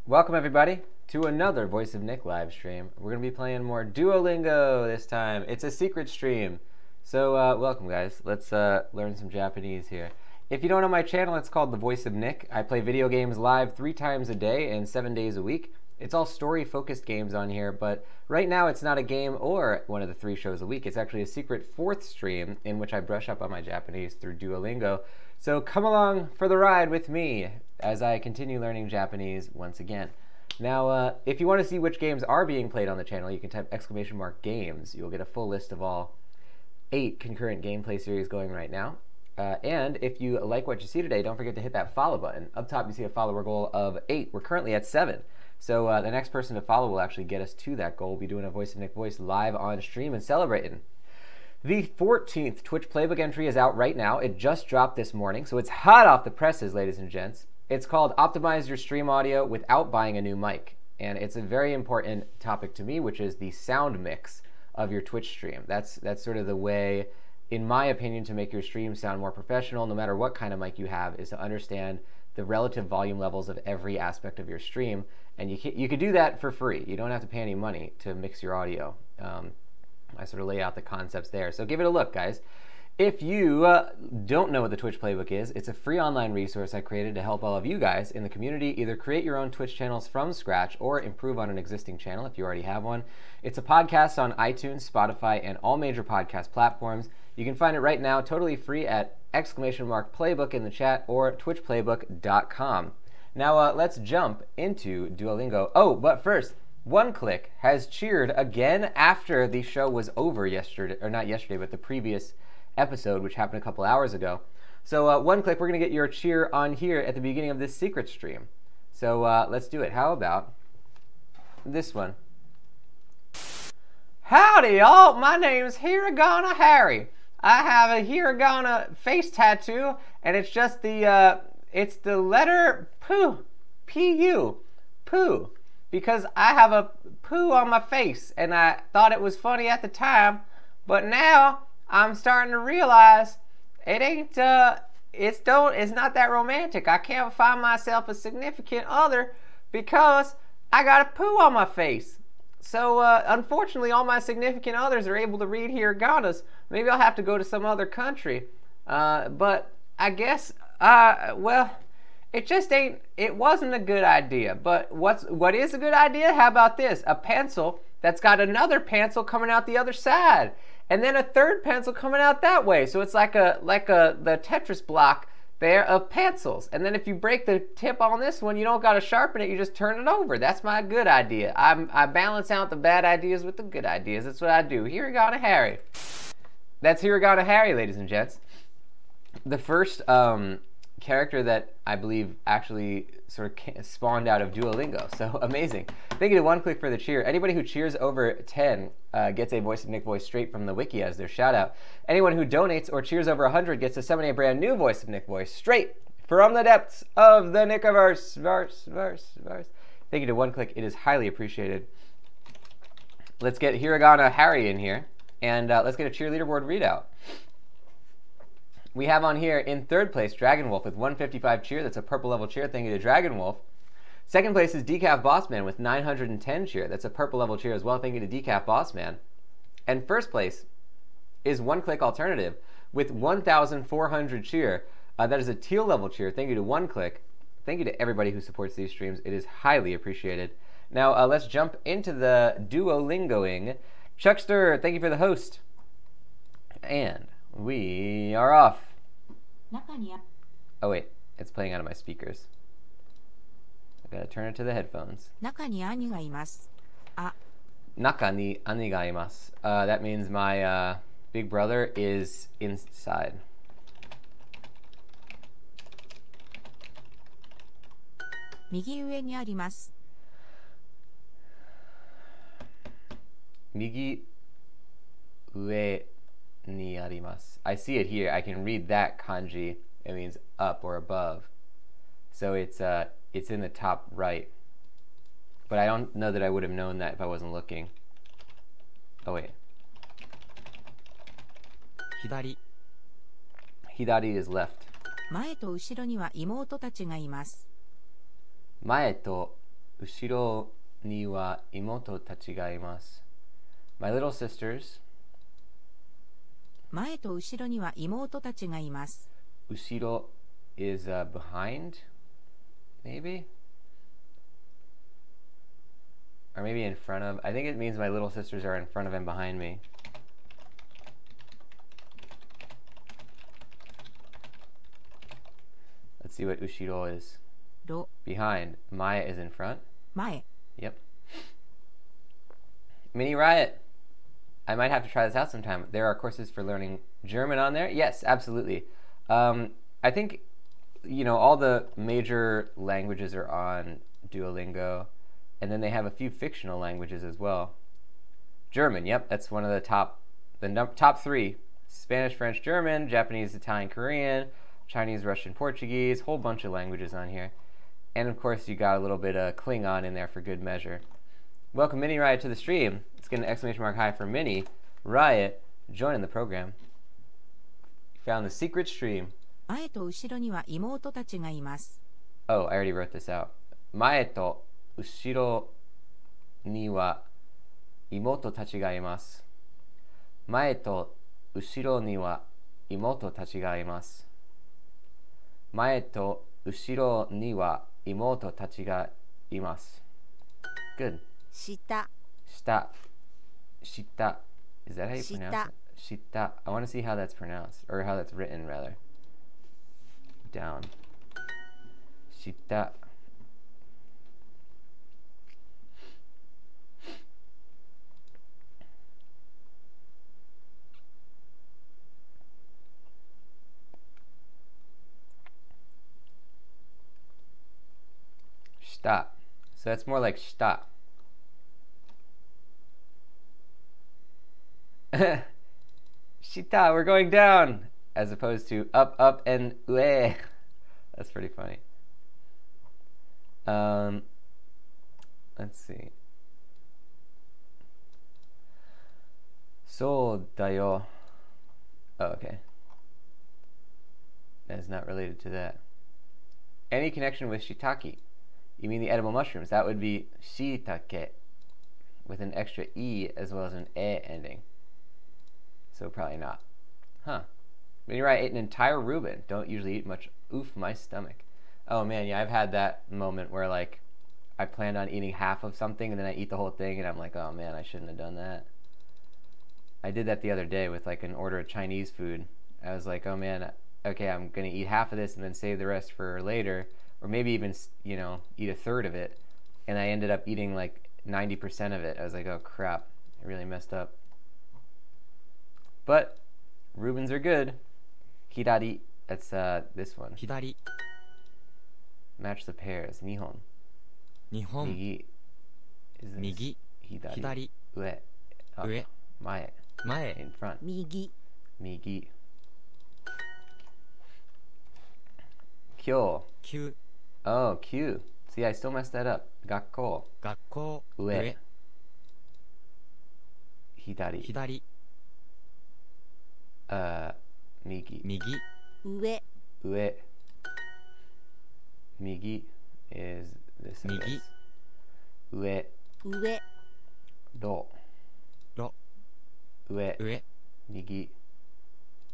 Welcome everybody to another Voice of Nick live stream. We're going to be playing more Duolingo this time. It's a secret stream. So welcome guys. Let's learn some Japanese here. If you don't know my channel, it's called The Voice of Nick. I play video games live 3 times a day and 7 days a week. It's all story-focused games on here, but right now it's not a game or one of the 3 shows a week. It's actually a secret 4th stream in which I brush up on my Japanese through Duolingo. So come along for the ride with me as I continue learning Japanese once again. Now, if you want to see which games are being played on the channel, you can type !games. You'll get a full list of all 8 concurrent gameplay series going right now. And if you like what you see today, don't forget to hit that follow button. Up top, you see a follower goal of 8. We're currently at 7. So the next person to follow will actually get us to that goal. We'll be doing a Voice of Nick voice live on stream and celebrating. The 14th Twitch playbook entry is out right now. It just dropped this morning, so it's hot off the presses, ladies and gents. It's called Optimize Your Stream Audio Without Buying a New Mic. And it's a very important topic to me, which is the sound mix of your Twitch stream. That's sort of the way, in my opinion, to make your stream sound more professional, no matter what kind of mic you have, is to understand the relative volume levels of every aspect of your stream. And you could do that for free. You don't have to pay any money to mix your audio. I sort of lay out the concepts there. So give it a look, guys. If you don't know what the Twitch Playbook is, it's a free online resource I created to help all of you guys in the community either create your own Twitch channels from scratch or improve on an existing channel if you already have one. It's a podcast on iTunes, Spotify, and all major podcast platforms. You can find it right now totally free at !playbook in the chat or twitchplaybook.com. Now let's jump into Duolingo. Oh, but first, OneClick has cheered again after the show was over yesterday, or not yesterday, but the previous episode, which happened a couple hours ago. So OneClick, we're going to get your cheer on here at the beginning of this secret stream. So let's do it. How about this one? Howdy, y'all. My name's Hiragana Harry. I have a hiragana face tattoo, and it's just the letter poo, P-U, poo, because I have a poo on my face, and I thought it was funny at the time, but now I'm starting to realize it ain't, it's not that romantic. I can't find myself a significant other because I got a poo on my face. So, unfortunately, all my significant others are able to read hiraganas. Maybe I'll have to go to some other country. But I guess, well, it wasn't a good idea. But what is a good idea? How about this? A pencil that's got another pencil coming out the other side. And then a third pencil coming out that way. So it's like the Tetris block there of pencils. And then if you break the tip on this one, you don't got to sharpen it, you just turn it over. That's my good idea. I balance out the bad ideas with the good ideas. That's what I do. Hiragana Harry. That's Hiragana Harry, ladies and gents. The first character that I believe actually sort of spawned out of Duolingo. So amazing. Thank you to OneClick for the cheer. Anybody who cheers over 10 gets a Voice of Nick voice straight from the wiki as their shout out. Anyone who donates or cheers over 100 gets to summon a brand new Voice of Nick voice straight from the depths of the Nickiverse. Verse. Thank you to OneClick. It is highly appreciated. Let's get Hiragana Harry in here, and let's get a cheerleader board readout. We have on here in 3rd place Dragon Wolf with 155 cheer. That's a purple level cheer. Thank you to Dragon Wolf. 2nd place is Decaf Bossman with 910 cheer. That's a purple level cheer as well. Thank you to Decaf Bossman. And 1st place is OneClick Alternative with 1,400 cheer. That is a teal level cheer. Thank you to OneClick. Thank you to everybody who supports these streams. It is highly appreciated. Now let's jump into the Duolingoing. Chuckster, thank you for the host. And we are off. Oh wait, it's playing out of my speakers. I gotta turn it to the headphones. Naka ni ani ga imasu. That means my big brother is inside. Migi ue ni arimasu. Migi ue ni arimasu. I see it here. I can read that kanji. It means up or above. So it's in the top right. But I don't know that I would have known that if I wasn't looking. Oh wait. Hidari. Hidari is left. 前と後ろには妹たちがいます。前と Ushiro ni wa imoto tachi ga imasu. My little sisters. 前と後ろには妹たちがいます。Ushiro is behind, maybe? Or maybe in front of. I think it means my little sisters are in front of and behind me. Let's see what ushiro is. Behind. Maya is in front. 前。 Yep. Mini Riot. I might have to try this out sometime. There are courses for learning German on there. Yes, absolutely. I think, all the major languages are on Duolingo. And then they have a few fictional languages as well. German, yep, that's one of the top 3. Spanish, French, German, Japanese, Italian, Korean, Chinese, Russian, Portuguese, whole bunch of languages on here. And of course, you got a little bit of Klingon in there for good measure. Welcome, Mini Riot, to the stream. Let's get an exclamation mark high for Mini Riot joining the program. You found the secret stream. 前と後ろには妹たちがいます。 Oh, I already wrote this out. 前と後ろには妹たちがいます。前と後ろには妹たちがいます。前と後ろには妹たちがいます。Good. 下。下。下. Is that how you pronounce it? Shita. I want to see how that's pronounced, or how that's written, rather. Down. Shita. Shita. So that's more like shita. Shita, we're going down, as opposed to up, up, and ue. That's pretty funny. Let's see. So da yo. Oh, okay. That is not related to that. Any connection with shiitake? You mean the edible mushrooms? That would be shiitake, with an extra e as well as an e ending. So probably not. Huh. When you're right, I ate an entire Reuben. Don't usually eat much. Oof, my stomach. Oh man, yeah, I've had that moment where like I planned on eating half of something and then I eat the whole thing and I'm like, oh man, I shouldn't have done that. I did that the other day with like an order of Chinese food. I was like, oh man, okay, I'm gonna eat half of this and then save the rest for later, or maybe even eat a third of it. And I ended up eating like 90% of it. I was like, oh crap, I really messed up. But Reubens are good. Hidari, that's this one. 左。 Match the pairs. Nihon. 日本。 Migi. Is this 右。 Hidari. 左。 Ue. Up. 上。 Mae. 前。 In front. 右。 Migi. Kyo. 9。 Oh, Q. See, I still messed that up. Gakko. 学校。 Ue. Hidari. 左。 Migi. 右。 上 Ue. Migi is this. I Migi. guess. Ue. 上 Do. ろ。 Ue. 上。 Migi.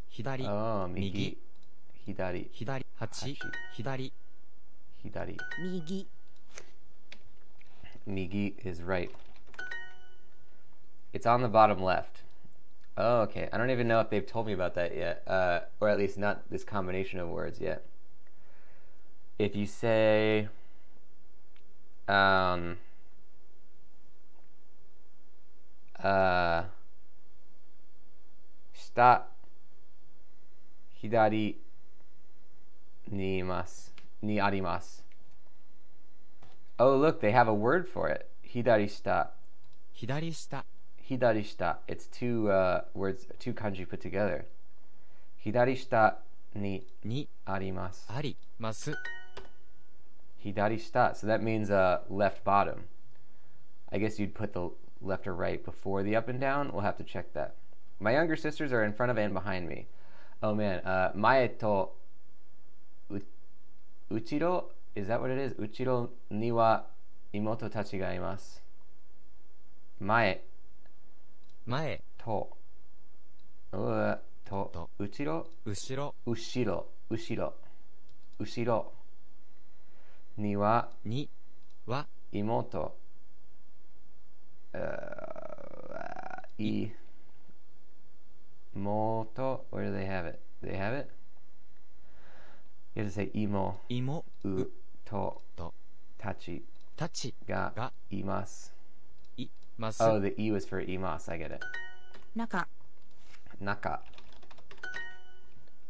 左。 Oh, Migi. 右。 Hidari. 左。8。左。 Hidari. 右 Migi is right. It's on the bottom left. Oh, okay. I don't even know if they've told me about that yet, or at least not this combination of words yet. If you say, shita, hidari ni arimasu. Oh, look, they have a word for it. Hidari shita. 左下。 Hidari shita. It's two words, two kanji put together. Hidari shita ni に。 arimasu. あります。 Hidari shita. So that means left bottom. I guess you'd put the left or right before the up and down. We'll have to check that. My younger sisters are in front of and behind me. Oh man, mae to uchiro, is that what it is? Uchiro ni wa imoto tachi ga imasu. Mae 前 to. To. Uchiro? 後ろ Ushiro. Ni wa には imoto. Imoto. Where do they have it? They have it? You have to say imo. 妹 To. と Tachi たち ga が imasu. います Oh, the E was for imasu. I get it. 中 Naka.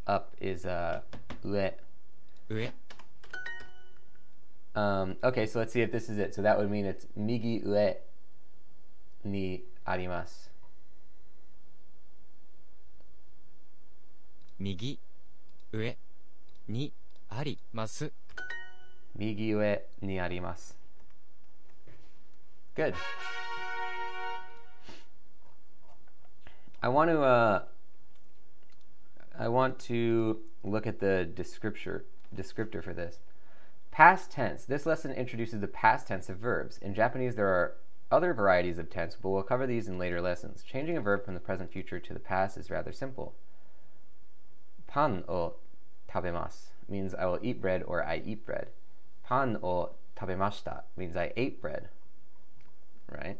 Up is ue. 上 Okay, so let's see if this is it. So that would mean it's migi ue ni arimasu. 右上にあります Migi ue ni arimasu. Good. I want to look at the descriptor for this. Past tense. This lesson introduces the past tense of verbs. In Japanese, there are other varieties of tense, but we'll cover these in later lessons. Changing a verb from the present future to the past is rather simple. Pan o tabemasu means I will eat bread or I eat bread. Pan o tabemashita means I ate bread. Right?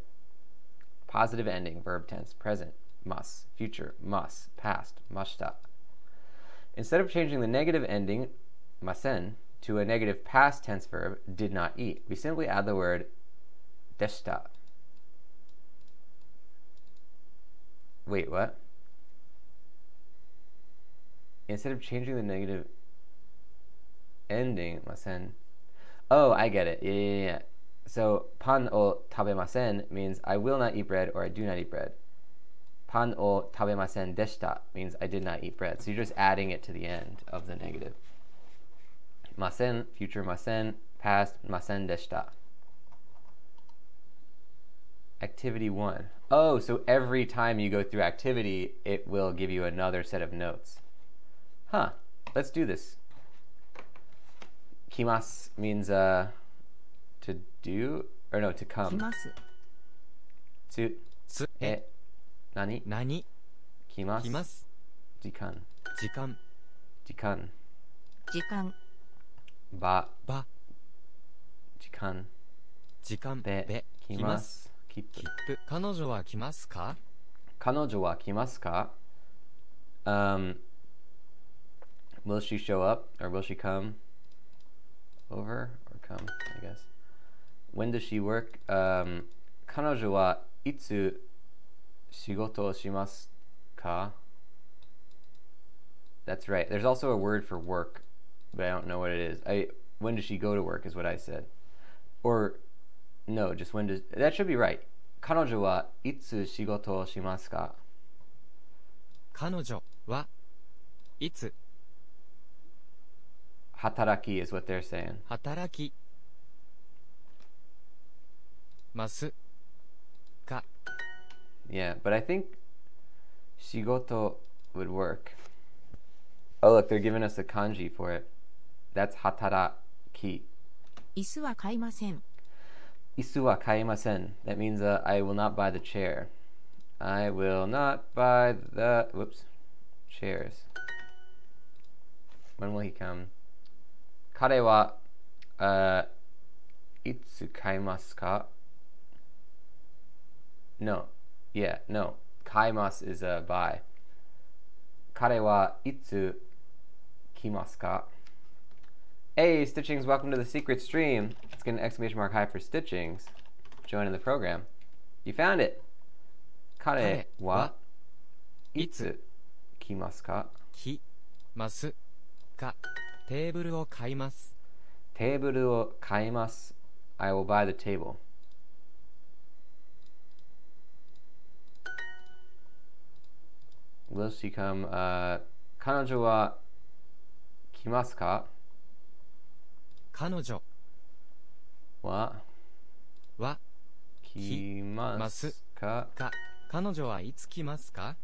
Positive ending, verb tense, present, mas, future, mas, past, mashita. Instead of changing the negative ending, masen, to a negative past tense verb, did not eat, we simply add the word deshita. Wait, what? Instead of changing the negative ending, masen. Oh, I get it. Yeah. So, pan o tabemasen means I will not eat bread or I do not eat bread. Pan o tabemasen deshita means I did not eat bread. So you're just adding it to the end of the negative. Masen, future masen, past masen deshita. Activity 1. Oh, so every time you go through activity, it will give you another set of notes. Huh. Let's do this. Kimasu means to do, or no, to 来 come. ます Tsu, つ e, nani, 何 kimasu, 来ます jikan, 時間 jikan, 時間 ba, ば jikan, 時間 be, べ kimasu, 切 kipu. 符彼女は来ますか Kanojo wa kimasu ka? Will she show up, or will she come over, or come, I guess. When does she work? Kanojo wa itsu shigoto o shimasu ka? That's right. There's also a word for work, but I don't know what it is. When does she go to work is what I said. Or, no, just when does... That should be right. Kanojo wa itsu shigoto o shimasu ka? 彼女はいつ Hataraki is what they're saying. 働きますか Yeah, but I think shigoto would work. Oh, look, they're giving us a kanji for it. That's hataraki. 椅子は買いません Isu wa kaimasen. That means I will not buy the chair. I will not buy the... Whoops. Chairs. When will he come? Kare wa itsu kaimasu ka? No. Yeah, no. Kaimasu is buy. Kare wa itsu kimasu ka? Hey, Stitchings, welcome to the secret stream. Let's get an exclamation mark high for Stitchings. Joining the program. You found it. Kare wa itsu kimasu ka? 来ますかテーブルを買います Teiburu o kaimasu. I will buy the table. Will she come? Kanojo wa kimasu ka? 彼女Wa は kimasu ka? か彼女はいつ来ますか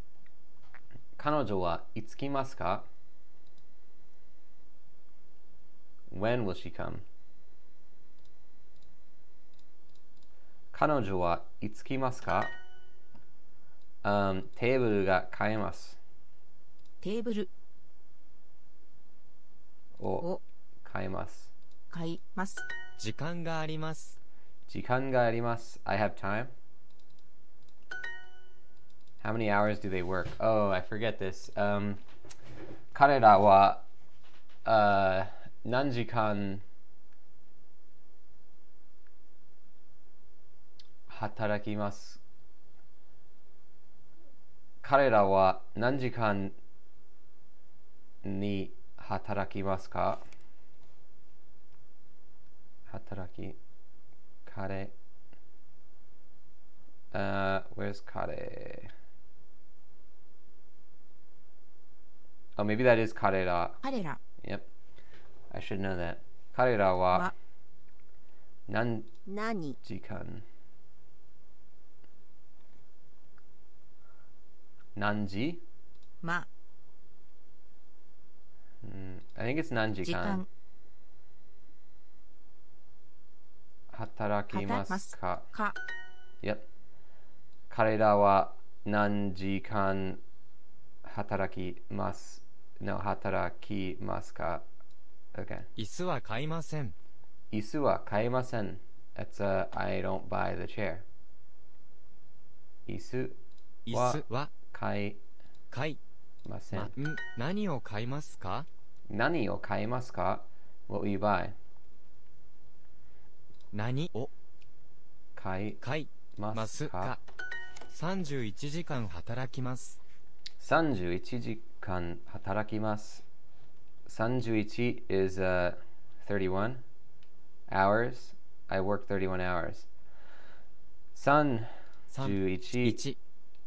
Kanojo wa itsu kimasu ka? When will she come? 彼女はいつ来ますか、テーブルが買えます。テーブルをを買えます。買います。時間があります。時間があります。I have time. How many hours do they work? Oh, I forget this. 彼らは、何時間働きます。彼らは何時間に働きますか、働き、彼、where's 彼? Oh, maybe that is 彼ら。彼ら Yep. I should know that. 彼らはは何何時間何時、ま I think it's 何時時間間働きますか。か Yep. 彼らは何時間働きます。No, 働きますか。Okay. 椅子は買いません。椅子は買えません。That's I don't buy the chair. 椅子椅は子は買え買いません。何を買いますか？何を買えますか？ What will you buy? 何を買い買いまますすか？か？31時間働きます。31時間働きます。31 is 31 hours. I work 31 hours. 31時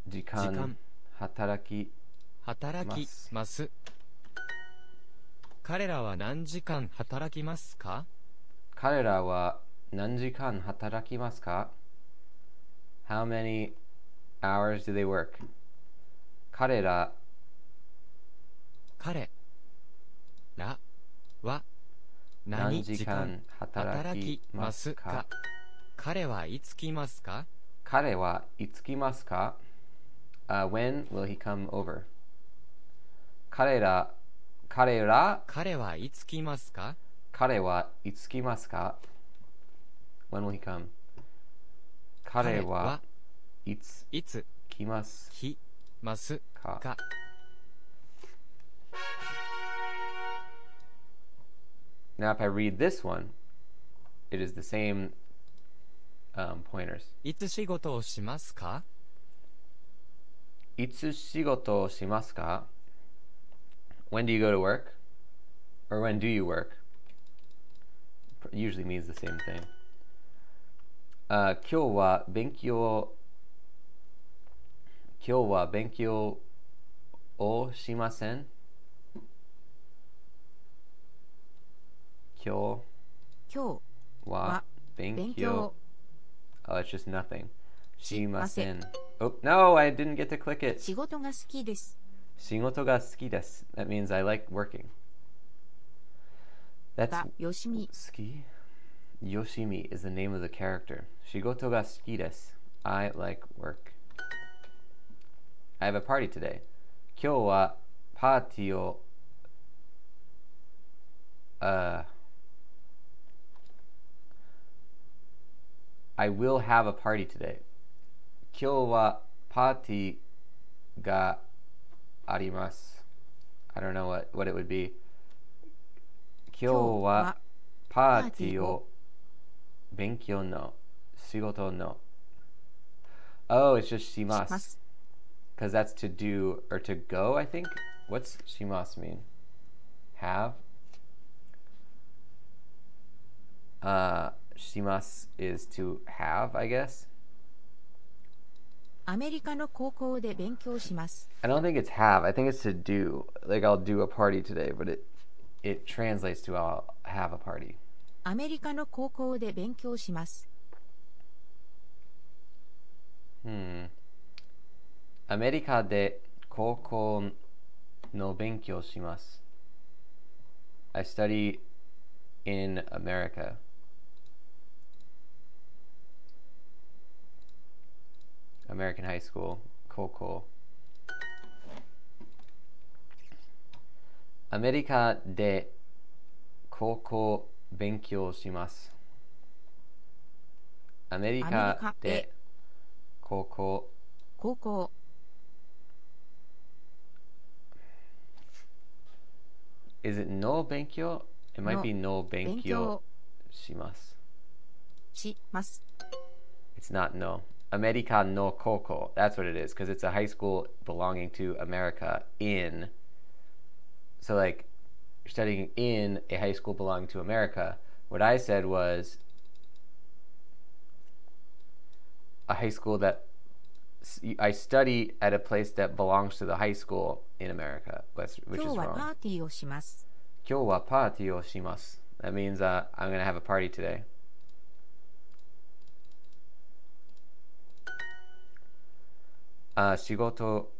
時間間働き働きます。彼らは何時間働きますか？彼らは何時間働きますか？ How many hours do they work? 彼ら彼らは何何時時間間働き働きまますすか？か？彼はいつ来ますか？彼はいつ来ますか？ When will he come over? 彼ら彼はいつ来ますか？彼はいつ来ますか？ When will he come? 彼はいついつ来ます来ますか？か？ Now if I read this one, it is the same pointers. いつ仕事をしますか？いつ仕事をしますか？ When do you go to work? Or when do you work? Usually means the same thing. 今日は勉強をしません。今今日は勉勉強強 Oh, it's just nothing. ししません。ません。Oh, no, I didn't get to click it. 仕事が好きです。仕事が好きです。That means I like working. That's がよしみ好き? Yoshimi is the name of the character. 仕事が好きです。I like work. I have a party today. 今日はパーティーをI will have a party today. 今日はパーティーがあります。I don't know what it would be. 今日はパーティーを勉強の仕事の Oh, it's just しま。しますす。Because that's to do or to go, I think. What's します mean? Have? します is to have, I guess. アメリカの高校で勉強します。 I don't think it's have. I think it's to do. Like I'll do a party today, but it translates to I'll have a party. アメリカの高校で勉強します。アメリカで高校の勉強します。I study in America. American high school. 高校。アメリカで高校勉強します。アメリカで高校。高校。Is it no 勉強? It might be no 勉強します。します。It's not no. America no koko. That's what it is, because it's a high school belonging to America in. So, like, you're studying in a high school belonging to America. What I said was a high school that I study at a place that belongs to the high school in America, which is 今日はパ wrong. ーティーをします。今日はパーティーをします. That means I'm going to have a party today. 仕事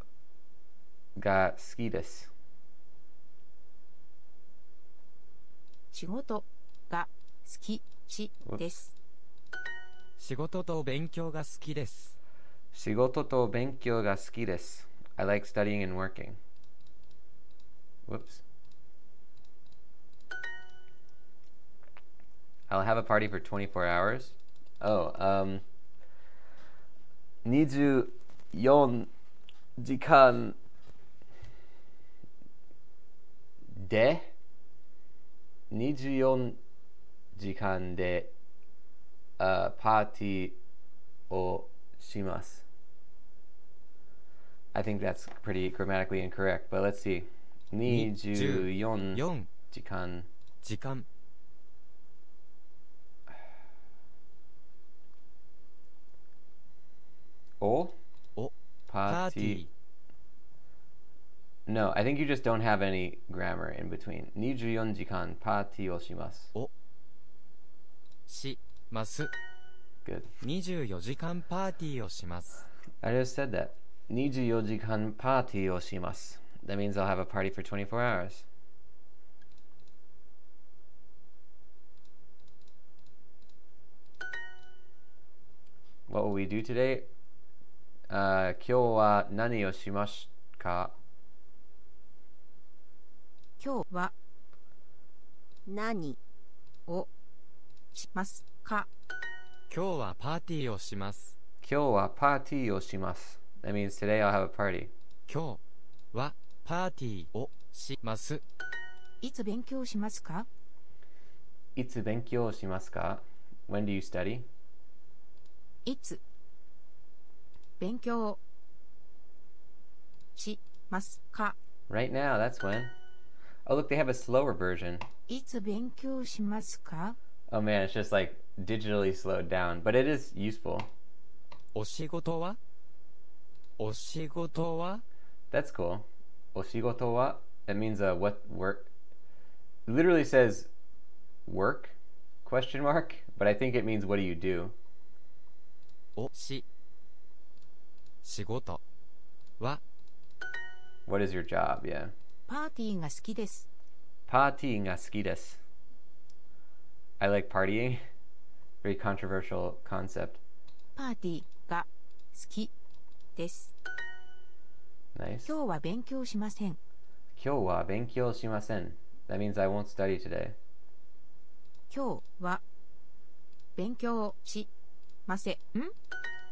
が好きです。仕事が好きしです。仕事と勉強が好きです。仕事と勉強が好きです. I like studying and working. Whoops. I'll have a party for 24 hours. Oh, 24時間で24時間で、パーティーをします. I think that's pretty grammatically incorrect, but let's see. 24時間をパーティー. No, I think you just don't have any grammar in between. 24時間パーティーをします. します。 Good. 24時間パーティーをします。 I just said that. 24時間パーティーをします. That means I'll have a party for 24 hours. What will we do today? 今日は何をしますか? 今日は何をしますか? 今日はパーティーをします。今日はパーティーをします. That means today I'll have a party. 今日はパーティーをします。いつ勉強しますか? いつ勉強しますか? When do you study? いつ勉強しますか? Right now, that's when. Oh, look, they have a slower version. いつ勉強しますか? Oh man, it's just like digitally slowed down, but it is useful. お仕事は? お仕事は? That's cool. お仕事は? That means what work? It literally says work? Question mark? But I think it means what do you do? 仕事は What is your job? Yeah. パーティーが好きです。パーティーが好きです. I like partying. Very controversial concept. パーティーが好きです。 Nice. 今日は勉強しません。今日は勉強しません. That means I won't study today. 今日は勉強しません。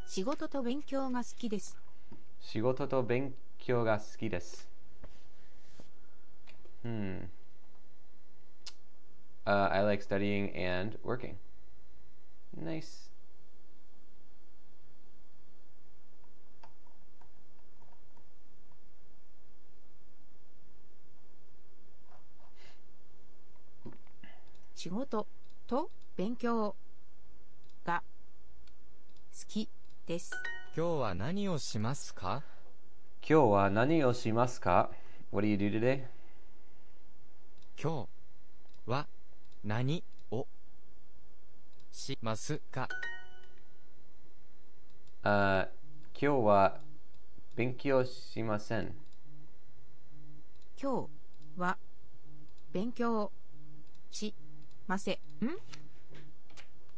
仕事と勉強が好きです。仕事と勉強が好きです. I like studying and working. Nice.「仕事と勉強が好きです」。今日は何をしますか? 今日は何をしますか? What do you do today? 今日は何をしますか? 今日は勉強しません. 今日は勉強しません。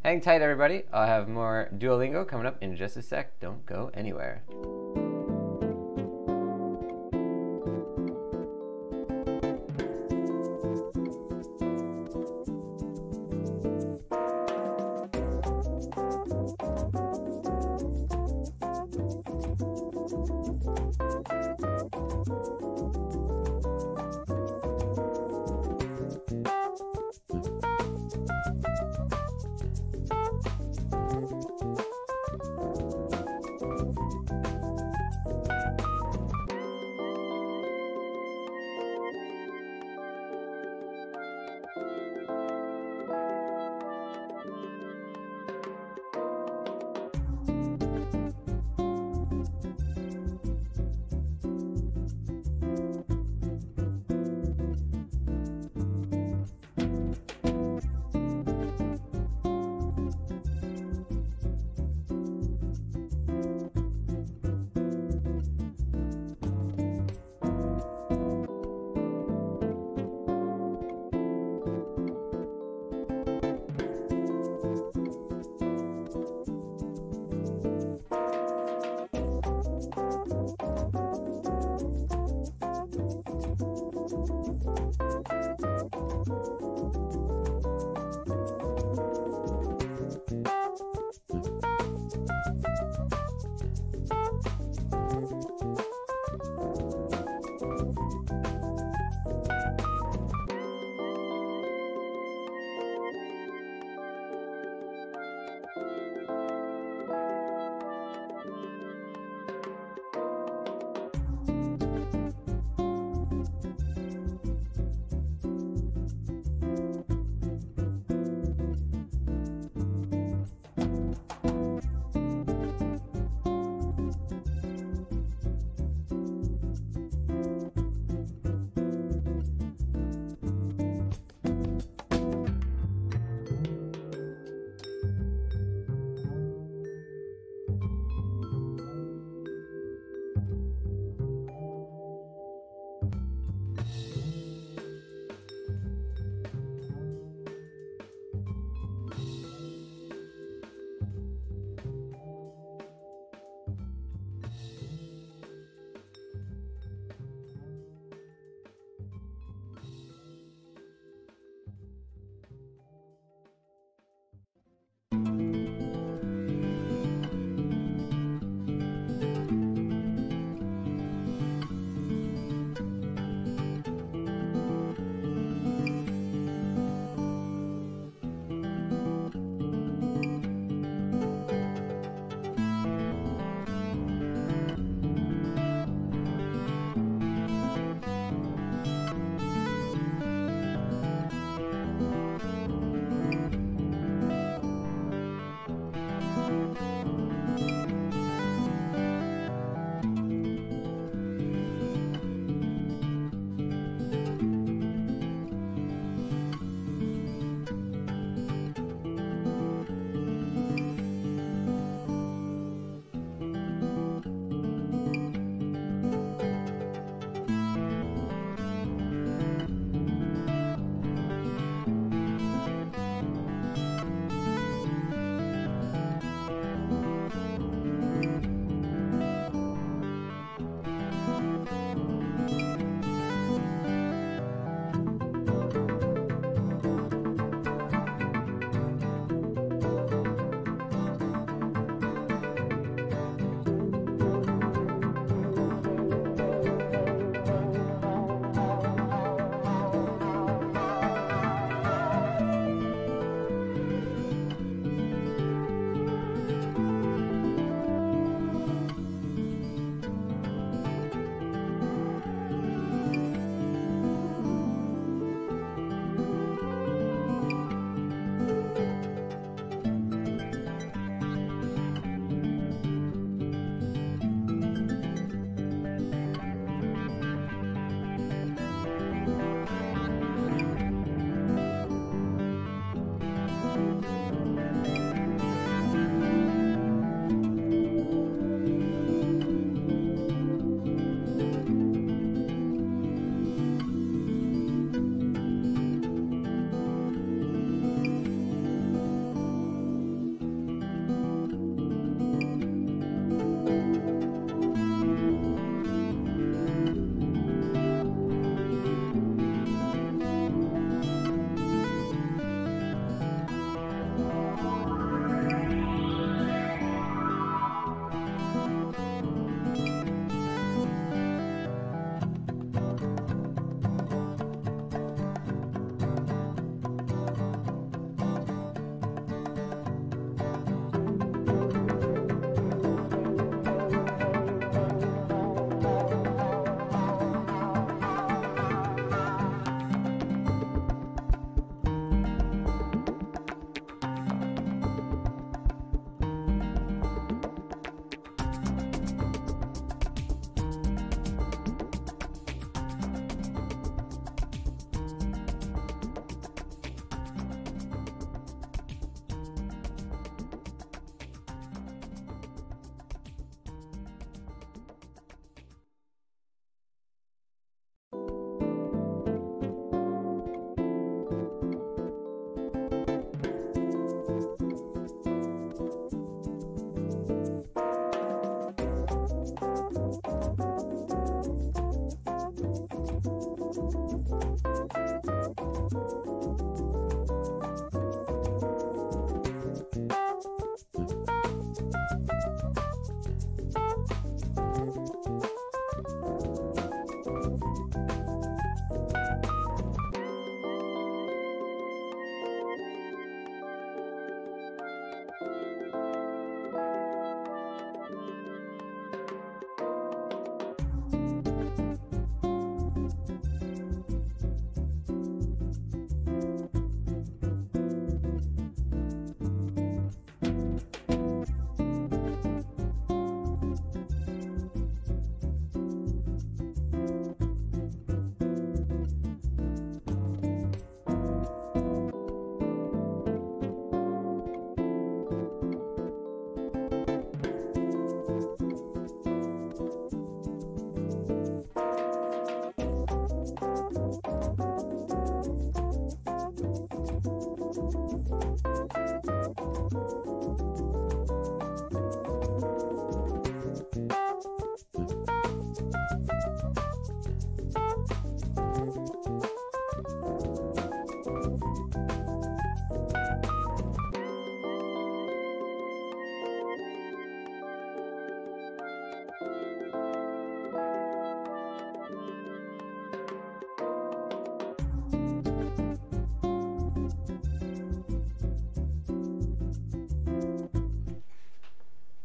Hang tight, everybody. I'll have more Duolingo coming up in just a sec. Don't go anywhere.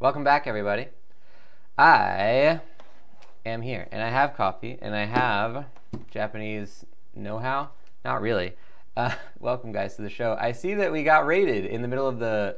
Welcome back, everybody. I am here, and I have coffee, and I have Japanese know-how. Not really. Welcome, guys, to the show. I see that we got rated in the middle of the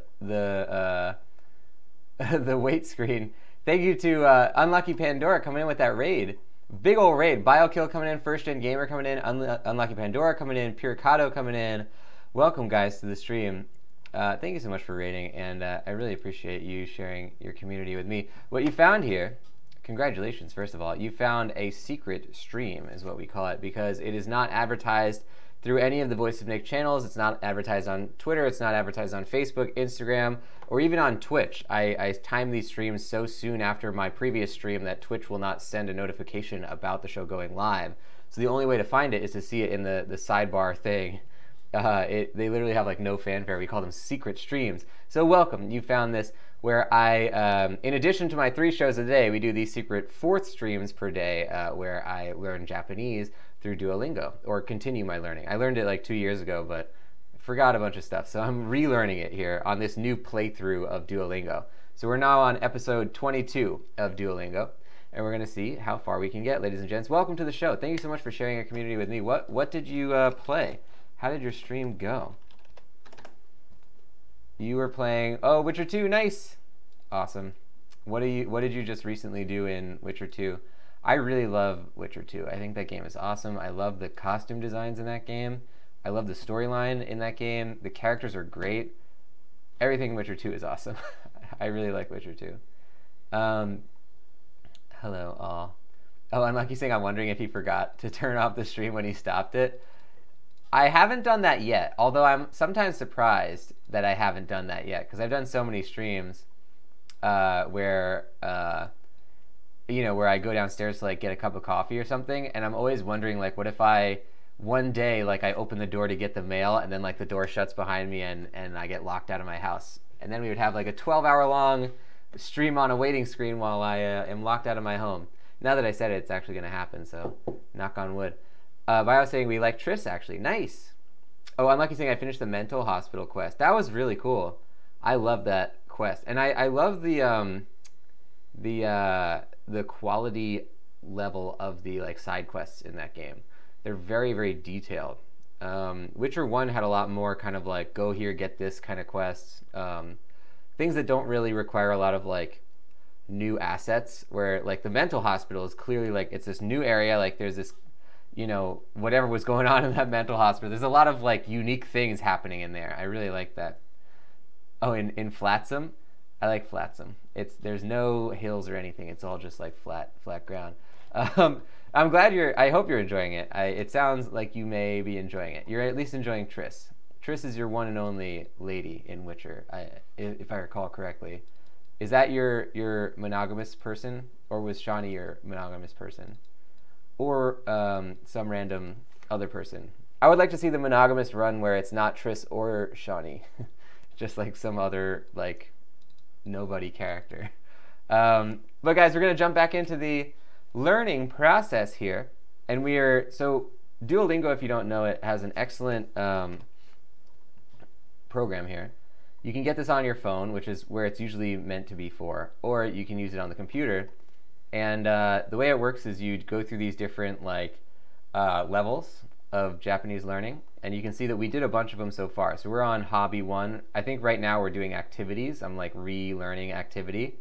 the wait screen. Thank you to Unlucky Pandora coming in with that raid. Big ol' raid. BioKill coming in, First Gen Gamer coming in, Unlucky Pandora coming in, Puricado coming in. Welcome, guys, to the stream. Thank you so much for rating, and I really appreciate you sharing your community with me. What you found here, congratulations, first of all. You found a secret stream, is what we call it, because it is not advertised through any of the Voice of Nick channels. It's not advertised on Twitter. It's not advertised on Facebook, Instagram, or even on Twitch. I time these streams so soon after my previous stream that Twitch will not send a notification about the show going live. So the only way to find it is to see it in the sidebar thing. They literally have like no fanfare. We call them secret streams. So welcome. You found this where I, in addition to my 3 shows a day, we do these secret 4th streams per day where I learn Japanese through Duolingo, or continue my learning. I learned it like 2 years ago, but forgot a bunch of stuff. So I'm relearning it here on this new playthrough of Duolingo. So we're now on episode 22 of Duolingo, and we're going to see how far we can get, ladies and gents. Welcome to the show. Thank you so much for sharing your community with me. What did you play? How did your stream go? You were playing, oh, Witcher 2, nice. Awesome. What did you just recently do in Witcher 2? I really love Witcher 2. I think that game is awesome. I love the costume designs in that game. I love the storyline in that game. The characters are great. Everything in Witcher 2 is awesome. I really like Witcher 2. Hello, all. Oh, Unlucky saying I'm wondering if he forgot to turn off the stream when he stopped it. I haven't done that yet, although I'm sometimes surprised that I haven't done that yet, because I've done so many streams where I go downstairs to like get a cup of coffee or something, and I'm always wondering, like, what if one day I open the door to get the mail, and then like the door shuts behind me and I get locked out of my house, and then we would have like a 12-hour long stream on a waiting screen while I am locked out of my home. Now that I said it, it's actually going to happen, so knock on wood. Bio saying we like Triss, actually. Nice. Oh, Unlucky saying I finished the mental hospital quest. That was really cool. I love that quest, and I love the quality level of the like side quests in that game. They're very, very detailed. Witcher 1 had a lot more kind of like go here, get this kind of quests. Things that don't really require a lot of like new assets, where like the mental hospital is clearly like it's this new area, like there's this, whatever was going on in that mental hospital. There's a lot of like unique things happening in there. I really like that. Oh, in Flotsam? I like Flotsam. There's no hills or anything. It's all just like flat ground. I'm glad I hope you're enjoying it. It sounds like you may be enjoying it. You're at least enjoying Triss. Triss is your one and only lady in Witcher, if I recall correctly. Is that your monogamous person, or was Shawnee your monogamous person? Or some random other person? I would like to see the monogamous run where it's not Triss or Shawnee. Just like some other like nobody character. But guys, we're going to jump back into the learning process here. And so Duolingo, if you don't know it, has an excellent program here. You can get this on your phone, which is where it's usually meant to be for, or you can use it on the computer. And the way it works is you go through these different like levels of Japanese learning, and you can see that we did a bunch of them so far. So we're on Hobby 1. I think right now we're doing activities. I'm like relearning activity.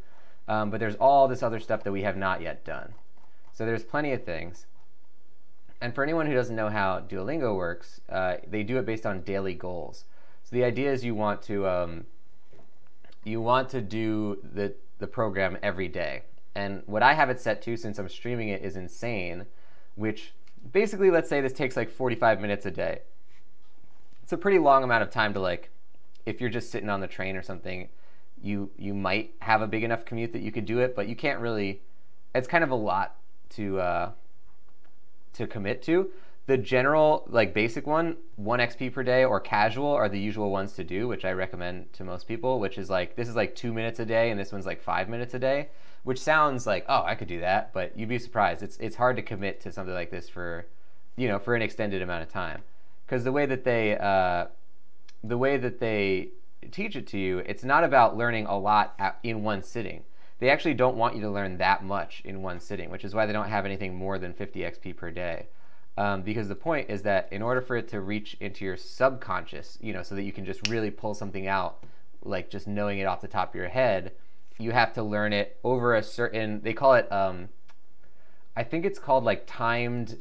But there's all this other stuff that we have not yet done. So there's plenty of things. And for anyone who doesn't know how Duolingo works, they do it based on daily goals. So the idea is you want to do the program every day. And what I have it set to, since I'm streaming it, is insane, which basically, let's say this takes like 45 minutes a day. It's a pretty long amount of time to like if you're just sitting on the train or something, you might have a big enough commute that you could do it, but you can't really. It's kind of a lot to commit to. The general, like basic one XP per day or casual are the usual ones to do, which I recommend to most people, which is like, this is like 2 minutes a day and this one's like 5 minutes a day, which sounds like, oh, I could do that, but you'd be surprised. It's hard to commit to something like this for, for an extended amount of time. Because the way that they teach it to you, it's not about learning a lot in one sitting. They actually don't want you to learn that much in one sitting, which is why they don't have anything more than 50 XP per day. Because the point is that in order for it to reach into your subconscious, so that you can just really pull something out, like just knowing it off the top of your head, you have to learn it over a certain, they call it, I think it's called like timed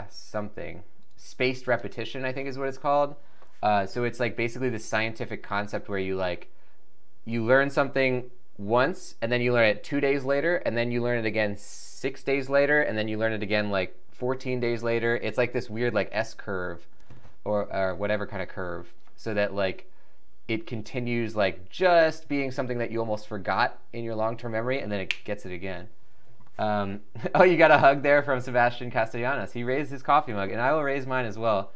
something, spaced repetition, I think is what it's called. So it's like basically the scientific concept where you learn something once, and then you learn it 2 days later, and then you learn it again 6 days later, and then you learn it again like 14 days later. It's like this weird like S curve or whatever kind of curve, so that like it continues like just being something that you almost forgot in your long-term memory, and then it gets it again. Oh, you got a hug there from Sebastian Castellanos. He raised his coffee mug, and I will raise mine as well.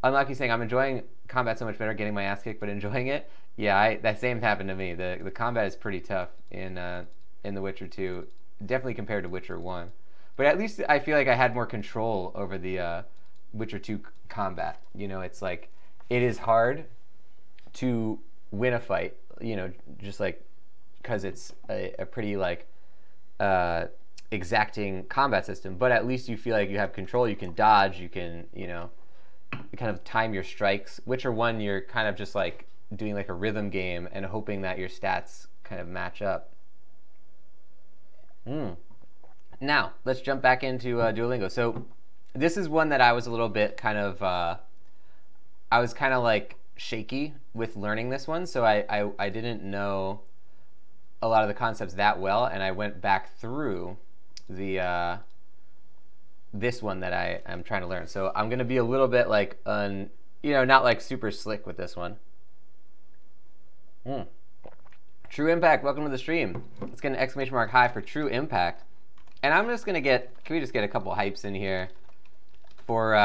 Unlucky saying, I'm enjoying combat so much better, getting my ass kicked, but enjoying it. Yeah, that same happened to me. The combat is pretty tough in The Witcher 2, definitely compared to Witcher 1. But at least I feel like I had more control over the Witcher 2 combat. It's like, it is hard to win a fight, just like, because it's a pretty like exacting combat system, but at least you feel like you have control. You can dodge, you can, you kind of time your strikes. Witcher 1, you're kind of just like doing like a rhythm game and hoping that your stats kind of match up. Now, let's jump back into Duolingo. So this is one that I was a little bit kind of, I was kind of like shaky with learning this one. So I didn't know a lot of the concepts that well, and I went back through the this one that I am trying to learn. So I'm going to be a little bit like, not like super slick with this one. True Impact, welcome to the stream. Let's get an exclamation mark high for True Impact. And I'm just going to can we just get a couple hypes in here for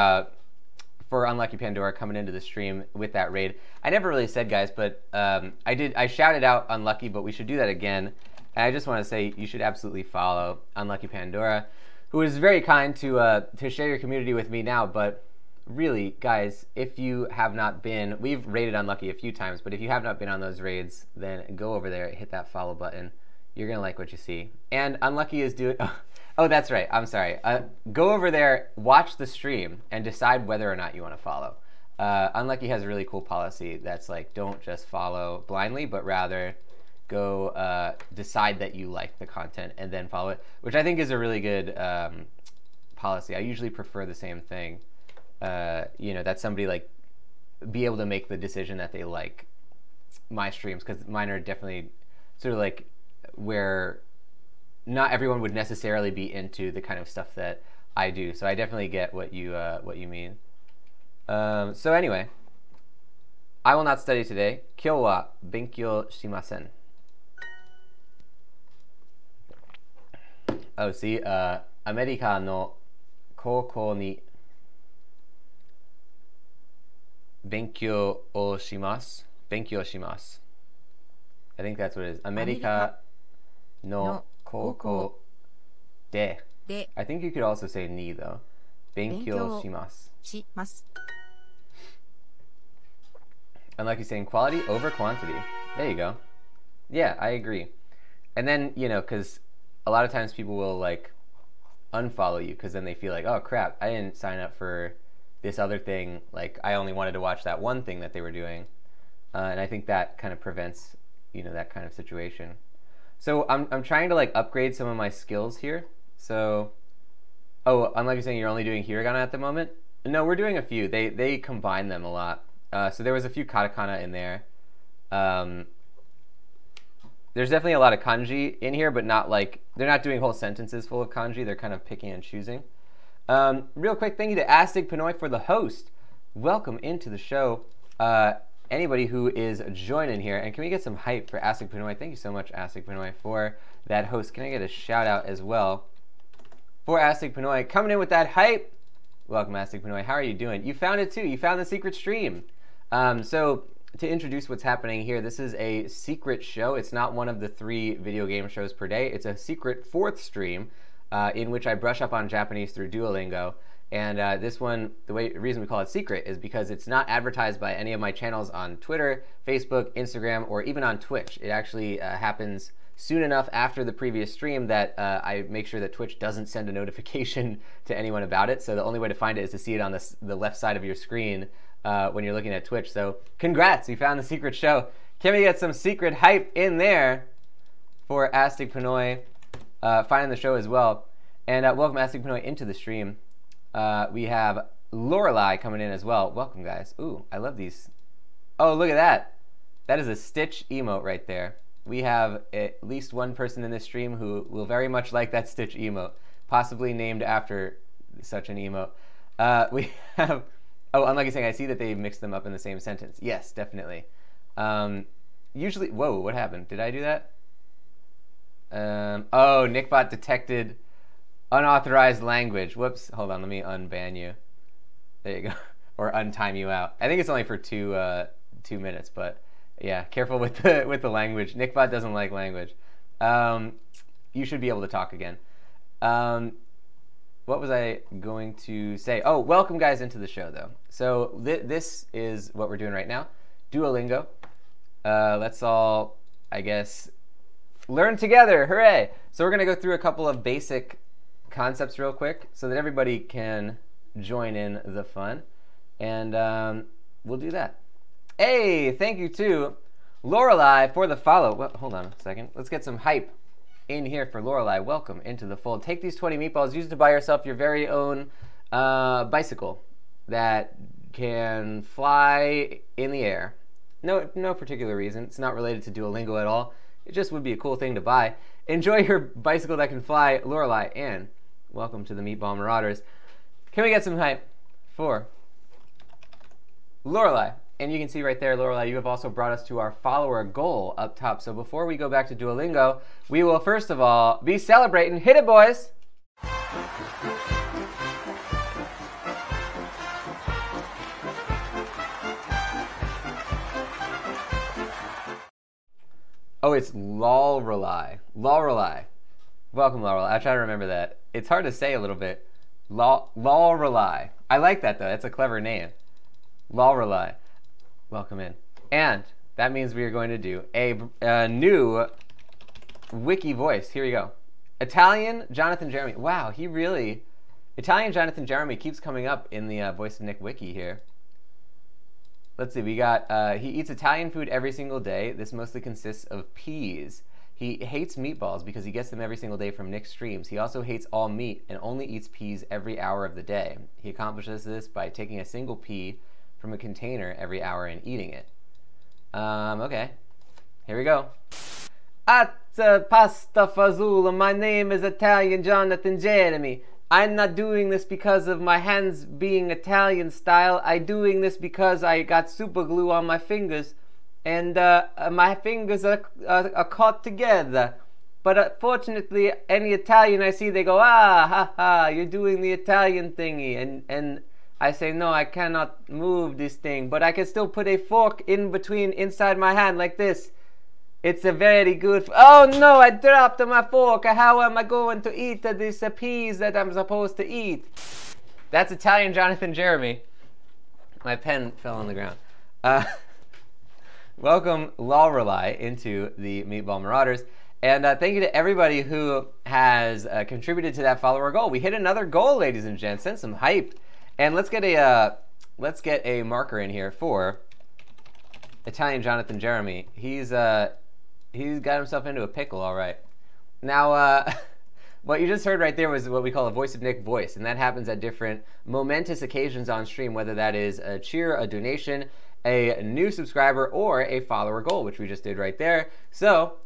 Unlucky Pandora coming into the stream with that raid. I never really said, guys, but I shouted out Unlucky, but we should do that again. And I just want to say you should absolutely follow Unlucky Pandora, who is very kind to share your community with me now. But really, guys, if you have not been, we've raided Unlucky a few times, but if you have not been on those raids, then go over there, hit that follow button. You're going to like what you see. And Unlucky is doing... Oh, that's right. I'm sorry. Go over there, watch the stream, and decide whether or not you want to follow. Unlucky has a really cool policy that's like, don't just follow blindly, but rather go decide that you like the content and then follow it, which I think is a really good policy. I usually prefer the same thing. That somebody like be able to make the decision that they like my streams, because mine are definitely sort of like where not everyone would necessarily be into the kind of stuff that I do. So I definitely get what you mean. So anyway, I will not study today. 今日は勉強しません. Oh, see, アメリカの高校に勉強をします。勉強します. I think that's what it is. アメリカの高校で. I think you could also say に though. 勉強します. Unlucky saying quality over quantity. There you go. Yeah, I agree. And then, because a lot of times people will like unfollow you because then they feel like, oh crap, I didn't sign up for this other thing. Like I only wanted to watch that one thing that they were doing. And I think that kind of prevents, that kind of situation. So I'm trying to like upgrade some of my skills here. So, Unlucky saying you're only doing hiragana at the moment. No, we're doing a few. They combine them a lot. So there was a few katakana in there. There's definitely a lot of kanji in here, but not like, they're not doing whole sentences full of kanji. They're kind of picking and choosing. Real quick, thank you to Astig Pinoy for the host. Welcome into the show. Anybody who is joining here, and can we get some hype for Astig Pinoy? Thank you so much, Astig Pinoy, for that host. Can I get a shout out as well for Astig Pinoy coming in with that hype? Welcome, Astig Pinoy. How are you doing? You found it too. You found the secret stream. So to introduce what's happening here, this is a secret show. It's not one of the 3 video game shows per day. It's a secret 4th stream in which I brush up on Japanese through Duolingo. And this one, the reason we call it secret is because it's not advertised by any of my channels on Twitter, Facebook, Instagram, or even on Twitch. It actually happens soon enough after the previous stream that I make sure that Twitch doesn't send a notification to anyone about it. So the only way to find it is to see it on the left side of your screen when you're looking at Twitch. So congrats, you found the secret show. Can we get some secret hype in there for Astig Pinoy finding the show as well? And welcome Astig Pinoy into the stream. We have Lorelei coming in as well. Welcome, guys. Ooh, I love these. Oh, look at that. That is a Stitch emote right there. We have at least one person in this stream who will very much like that Stitch emote, possibly named after such an emote. We have, oh, unlucky saying, I see that they mixed them up in the same sentence. Yes, definitely. Usually, whoa, what happened? Did I do that? Oh, Nickbot detected unauthorized language. Whoops. Hold on. Let me unban you. There you go. Or untime you out. I think it's only for 2 minutes, but yeah, careful with the language. Nickbot doesn't like language. You should be able to talk again. What was I going to say? Oh, welcome guys into the show though. So this is what we're doing right now. Duolingo. Let's all, I guess, learn together. Hooray! So we're gonna go through a couple of basic concepts real quick so that everybody can join in the fun, and we'll do that. Hey, thank you to Lorelei for the follow. Well, hold on a second. Let's get some hype in here for Lorelei. Welcome into the fold. Take these 20 meatballs. Use it to buy yourself your very own bicycle that can fly in the air. No particular reason. It's not related to Duolingo at all. It just would be a cool thing to buy. Enjoy your bicycle that can fly, Lorelei, and welcome to the Meatball Marauders. Can we get some hype for Lorelei? And you can see right there, Lorelei, you have also brought us to our follower goal up top. So before we go back to Duolingo, we will first of all be celebrating. Hit it, boys! Oh, it's Lorelei. Lorelei. Welcome, Lorelei. I try to remember that. It's hard to say a little bit. Lorelei. I like that, though. That's a clever name. Lorelei. Welcome in. And that means we are going to do a new wiki voice. Here we go. Italian Jonathan Jeremy. Wow, he really... Italian Jonathan Jeremy keeps coming up in the Voice of Nick wiki here. Let's see, we got, he eats Italian food every single day. This mostly consists of peas. He hates meatballs because he gets them every single day from Nick's streams. He also hates all meat and only eats peas every hour of the day. He accomplishes this by taking a single pea from a container every hour and eating it. Okay. Here we go. Pasta fazool. My name is Italian Jonathan Jeremy. I'm not doing this because of my hands being Italian style. I'm doing this because I got super glue on my fingers, and my fingers are caught together. But fortunately, any Italian I see, they go, ah, ha, ha, you're doing the Italian thingy. And I say, no, I cannot move this thing, but I can still put a fork inside my hand like this. It's a very good... Oh no, I dropped my fork. How am I going to eat these peas that I'm supposed to eat? That's Italian Jonathan Jeremy. My pen fell on the ground. Welcome, Lorelei, into the Meatball Marauders. And thank you to everybody who has contributed to that follower goal. We hit another goal, ladies and gents. Send some hype. And let's get a marker in here for Italian Jonathan Jeremy. He's got himself into a pickle, all right. Now, what you just heard right there was what we call a Voice of Nick voice, and that happens at different momentous occasions on stream, whether that is a cheer, a donation, a new subscriber, or a follower goal, which we just did right there. So,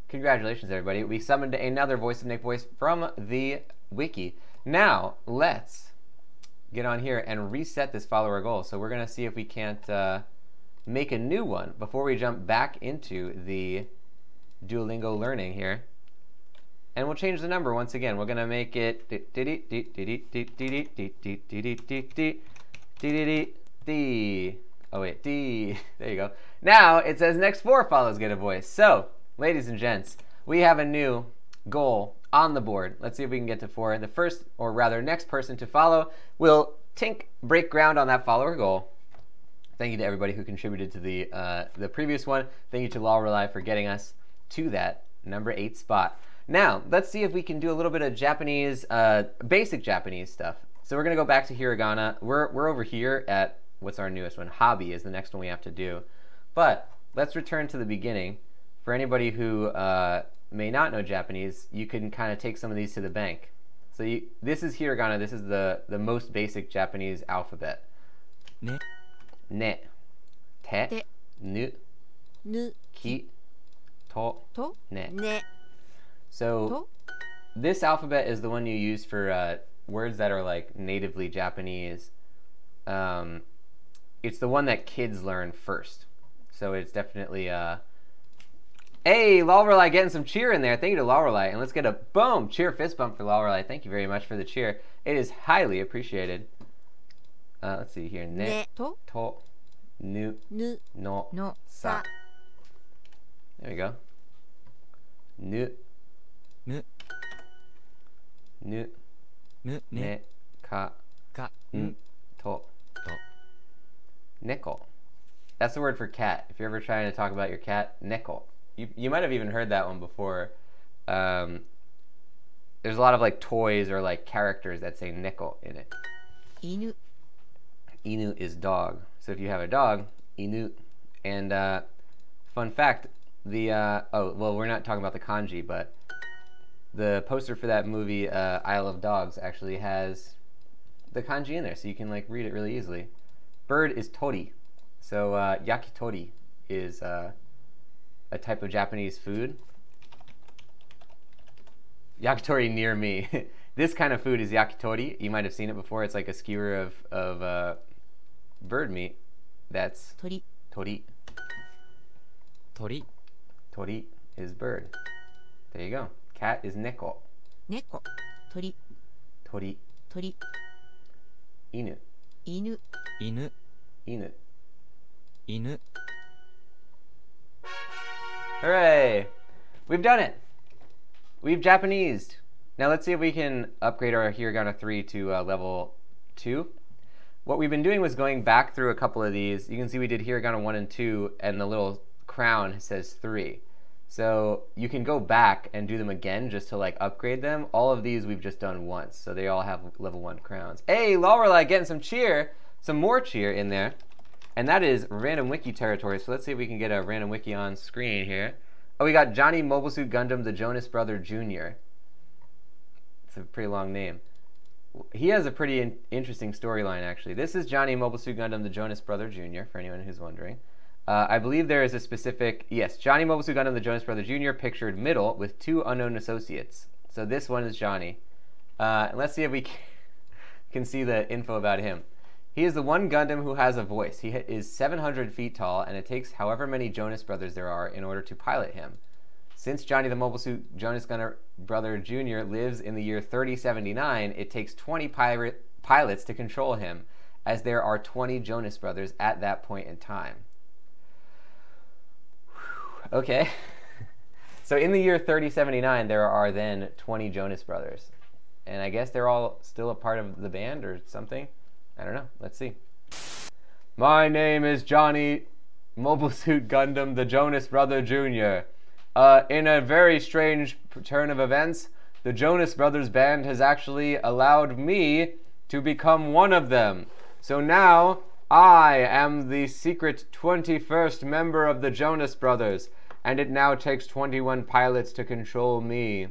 congratulations, everybody. We summoned another Voice of Nick voice from the wiki. Now, let's get on here and reset this follower goal. So we're going to see if we can't make a new one before we jump back into the Duolingo learning here. And we'll change the number once again. We're going to make it oh wait, D. There you go. Now it says next 4 follows get a voice. So, ladies and gents, we have a new goal on the board. Let's see if we can get to 4. The first, or rather next person to follow will break ground on that follower goal. Thank you to everybody who contributed to the previous one. Thank you to Lorelei for getting us to that number 8 spot. Now, let's see if we can do a little bit of Japanese, basic Japanese stuff. So we're going to go back to hiragana. We're over here at, what's our newest one? Hobby is the next one we have to do. But let's return to the beginning. For anybody who may not know Japanese, you can kind of take some of these to the bank. So this is hiragana. This is the most basic Japanese alphabet. Ne. Ne. Te. Te. Nu. Nu. Ki. To. To. Ne. Ne. So this alphabet is the one you use for words that are like natively Japanese. It's the one that kids learn first. So it's definitely hey, Lorelei getting some cheer in there. Thank you to Lorelei. And let's get a boom cheer fist bump for Lorelei. Thank you very much for the cheer. It is highly appreciated. Let's see here. Ne. To. To. Nu. Nu. No. No. Sa. There we go. Nu. Nu. Nu. Nu. Ne. Ne. Ka. Ka. To. To. Nickel. That's the word for cat. If you're ever trying to talk about your cat, nickel. You might have even heard that one before. There's a lot of like toys or like characters that say nickel in it. Inu. Inu is dog. So if you have a dog, inu. And fun fact, oh, well, we're not talking about the kanji, but the poster for that movie, Isle of Dogs, actually has the kanji in there, so you can like read it really easily. Bird is tori. So yakitori is a type of Japanese food. Yakitori near me. This kind of food is yakitori. You might have seen it before. It's like a skewer of bird meat. That's Tori. tori. Tori. Tori is bird. There you go. Cat is neko. Neko. Tori. Tori. Tori. Inu. Inu. Inu. Inu. Inu. Hooray! We've done it. We've Japanesed. Now let's see if we can upgrade our Hiragana 3 to level 2. What we've been doing was going back through a couple of these. You can see we did Hiragana 1 and 2, and the little crown says 3. So you can go back and do them again just to like upgrade them. All of these we've just done once, so they all have level 1 crowns. Hey, Lorelei getting some cheer, some more cheer in there. And that is random wiki territory. So let's see if we can get a random wiki on screen here. Oh, we got Johnny Mobile Suit Gundam, the Jonas Brother Jr. It's a pretty long name. He has a pretty interesting storyline, actually. This is Johnny Mobile Suit Gundam, the Jonas Brother Jr., for anyone who's wondering. I believe there is a specific, yes, Johnny Mobile Suit Gundam, the Jonas Brother Jr., pictured middle with 2 unknown associates. So this one is Johnny. And let's see if we can see the info about him. He is the one Gundam who has a voice. He is 700 feet tall, and it takes however many Jonas Brothers there are in order to pilot him. Since Johnny the Mobile Suit Jonas Brother Jr. lives in the year 3079, it takes 20 pilots to control him, as there are 20 Jonas Brothers at that point in time. Okay. So in the year 3079, there are then 20 Jonas Brothers. And I guess they're all still a part of the band or something. I don't know. Let's see. My name is Johnny Mobile Suit Gundam, the Jonas Brother Jr. In a very strange turn of events, the Jonas Brothers band has actually allowed me to become one of them. So now I am the secret 21st member of the Jonas Brothers, and it now takes 21 pilots to control me.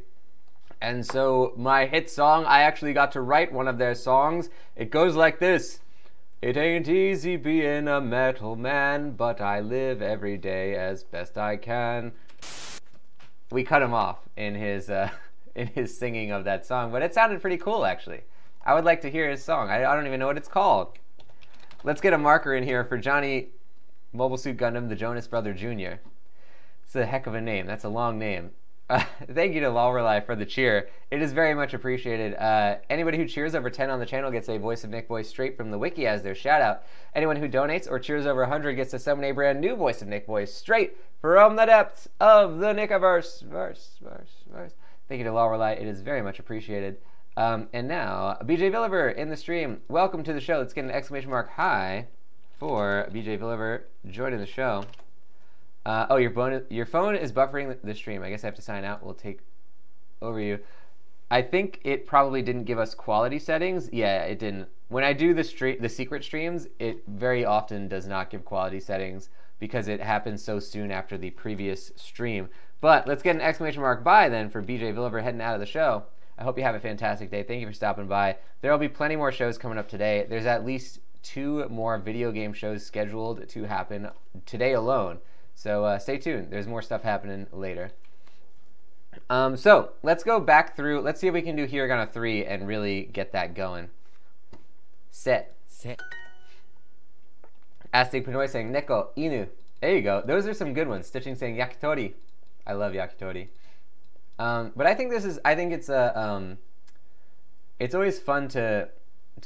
And so my hit song, I actually got to write one of their songs. It goes like this. It ain't easy being a metal man, but I live every day as best I can. We cut him off in his in his singing of that song, but it sounded pretty cool, actually. I would like to hear his song. I don't even know what it's called. Let's get a marker in here for Johnny Mobile Suit Gundam, the Jonas Brother Jr. It's a heck of a name. That's a long name. Thank you to Lawrelai for the cheer. It is very much appreciated. Anybody who cheers over 10 on the channel gets a Voice of Nick voice straight from the wiki as their shout out. Anyone who donates or cheers over 100 gets to summon a brand new Voice of Nick voice straight from the depths of the Nickiverse. Thank you to Lawrelai. It is very much appreciated. And now, BJ Villiver in the stream. Welcome to the show. Let's get an exclamation mark hi for BJ Villiver joining the show. Oh, your phone is buffering the stream. I guess I have to sign out. We'll take over you. I think it probably didn't give us quality settings. Yeah, it didn't. When I do the secret streams, it very often does not give quality settings because it happens so soon after the previous stream. But let's get an exclamation mark by then for BJ Villiver heading out of the show. I hope you have a fantastic day. Thank you for stopping by. There will be plenty more shows coming up today. There's at least 2 more video game shows scheduled to happen today alone. So stay tuned. There's more stuff happening later. So let's go back through. Let's see if we can do Hiragana 3 and really get that going. Set. Aztec Pinoy saying Neko, Inu. There you go. Those are some good ones. Stitching saying Yakitori. I love Yakitori. But I think it's always fun to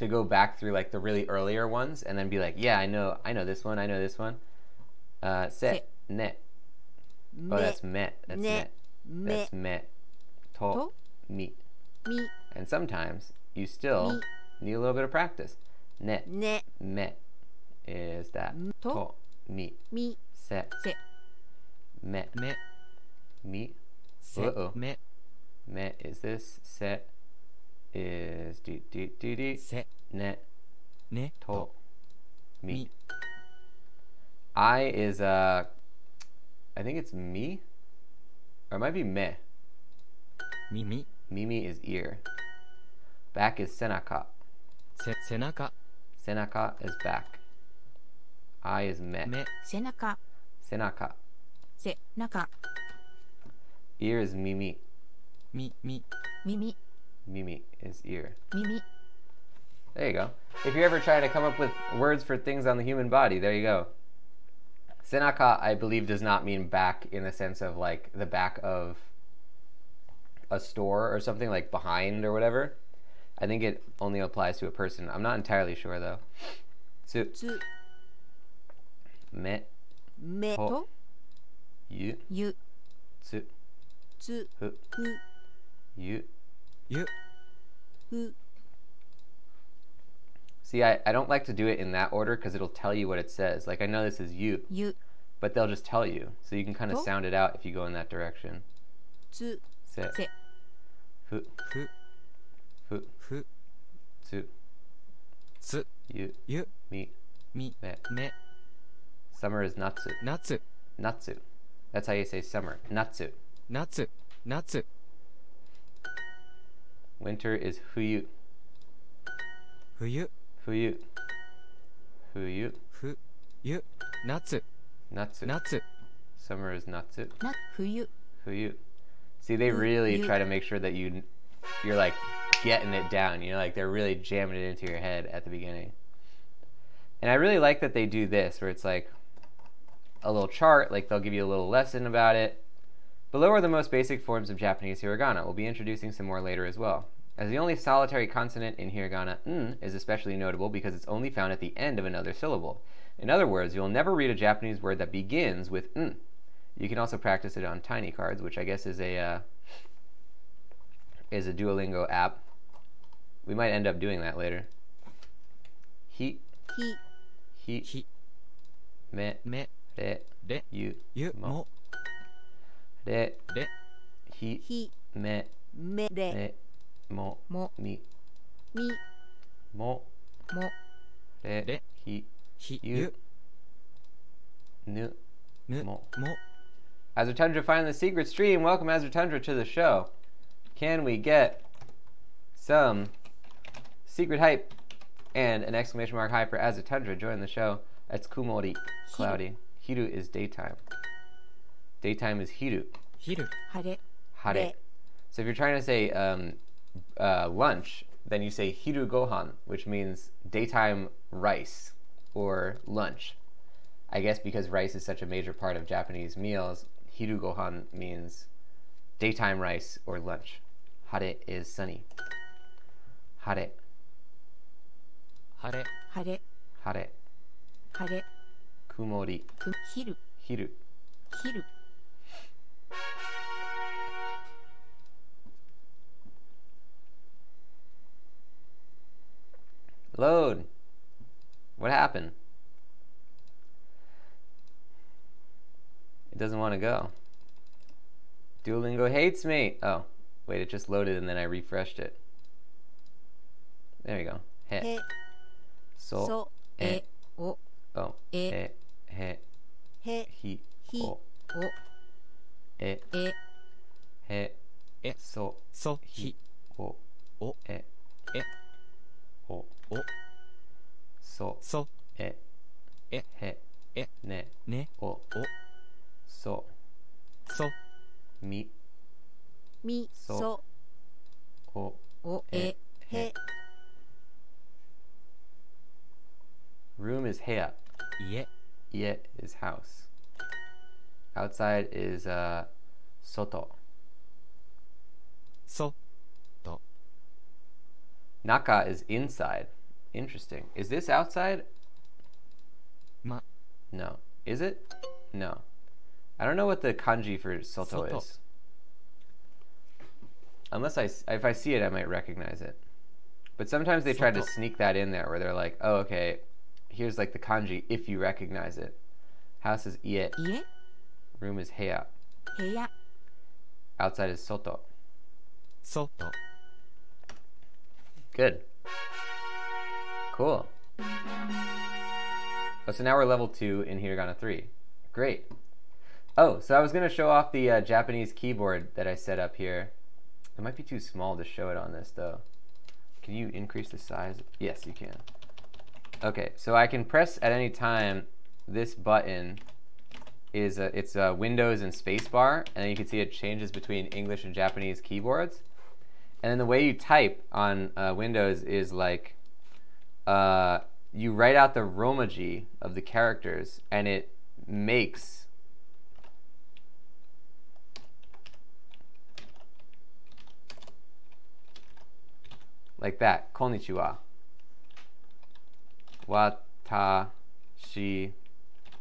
go back through like the really earlier ones and then be like, yeah, I know this one. Set. Net. Oh, that's met. That's net. That's met. To. Meet. And sometimes you still need a little bit of practice. Net. Met is that. To. Meet. Set. Met. Meet. Uh-oh. Met is this. Set is Set. Net. Ne. To. Meet. I is I think it's me, or it might be me. Mimi. Mimi is ear. Back is senaka. Senaka. Senaka is back. I is me. Senaka. Senaka. Senaka. Ear is mimi. Mimi. Mimi is ear. Mimi. There you go. If you're ever trying to come up with words for things on the human body, there you go. Senaka, I believe, does not mean back in the sense of like the back of a store or something, like behind or whatever. I think it only applies to a person. I'm not entirely sure though. Tsu. Me. To. You. Tsu. Hu. You. See, I don't like to do it in that order because it'll tell you what it says. Like, I know this is you, but they'll just tell you. So you can kind of sound it out if you go in that direction. Se. Hu. Tsu. You. Me. Me. Summer is natsu. Natsu. That's how you say summer. Natsu. Winter is fuyu. Fuyu. Natsu. Summer is natsu. Fuyu. See, they really try to make sure that you're like getting it down. You know, like they're really jamming it into your head at the beginning. And I really like that they do this, where it's like a little chart, like they'll give you a little lesson about it. Below are the most basic forms of Japanese hiragana. We'll be introducing some more later as well. As the only solitary consonant in hiragana, n is especially notable because it's only found at the end of another syllable. In other words, you'll never read a Japanese word that begins with n. You can also practice it on tiny cards, which I guess is a Duolingo app. We might end up doing that later. He. Me. Re. You. Mo. Re. He. Me. Re. Mo. Mi. Mo. Re. He. You. Nu. Mo. Azurtundra finding the secret stream. Welcome, Azurtundra, to the show. Can we get some secret hype and an exclamation mark high for Azurtundra joining the show? That's kumori, cloudy. Hiru is daytime. Daytime is hiru. Hare. Hare. So if you're trying to say lunch, then you say hiru gohan, which means daytime rice or lunch. I guess because rice is such a major part of Japanese meals, hiru gohan means daytime rice or lunch. Hare is sunny. Hare. 晴れ、晴れ、 Hare. 晴れ、 Kumori. 昼、 Hiru. 昼、 Load. What happened? It doesn't want to go. Duolingo hates me. Oh, wait, it just loaded and then I refreshed it. There you go. He. へ、 So. そ、え、お、 Oh. E. He. へ、 Hi. ひ、 O. お、 E. え、 He. え、 So. そ、 Hi. ひ、 O. お、 E. え、 O. お、 So. そ、 E. え、 He. え、 Ne. ね、 O. お、 So. そ、 Mi. み、そそ、 O. お、え、へ、 Room is heya. 家、 Ie is house. Outside is soto. そ、 Naka is inside. Interesting. Is this outside? ま、 No. Is it? No. I don't know what the kanji for soto Soto. is. Unless if I see it, I might recognize it. But sometimes they try to Soto. sneak that in there where they're like, oh, okay, here's like the kanji if you recognize it. House is ie. 家、 Room is heya. 部屋、 Outside is soto. 外、 Good. Cool. Oh, so now we're level 2 in Hiragana 3. Great. Oh, so I was going to show off the Japanese keyboard that I set up here. It might be too small to show it on this, though. Can you increase the size? Yes, you can. Okay, so I can press at any time this button. It's Windows and spacebar, and then you can see it changes between English and Japanese keyboards. And then the way you type on Windows is like you write out the romaji of the characters, and it makes like that. Konnichiwa. Watashi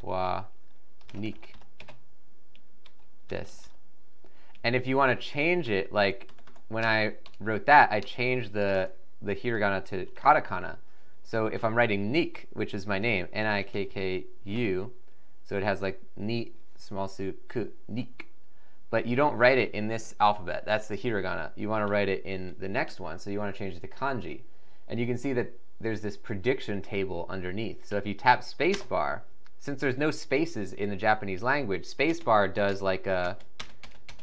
wa nik desu. And if you want to change it, like when I wrote that, I changed the hiragana to katakana. So if I'm writing Nik, which is my name, Nikku, so it has like ni, small su, ku, Nik. But you don't write it in this alphabet. That's the hiragana. You want to write it in the next one, so you want to change it to kanji. And you can see that there's this prediction table underneath. So if you tap spacebar, since there's no spaces in the Japanese language, spacebar does like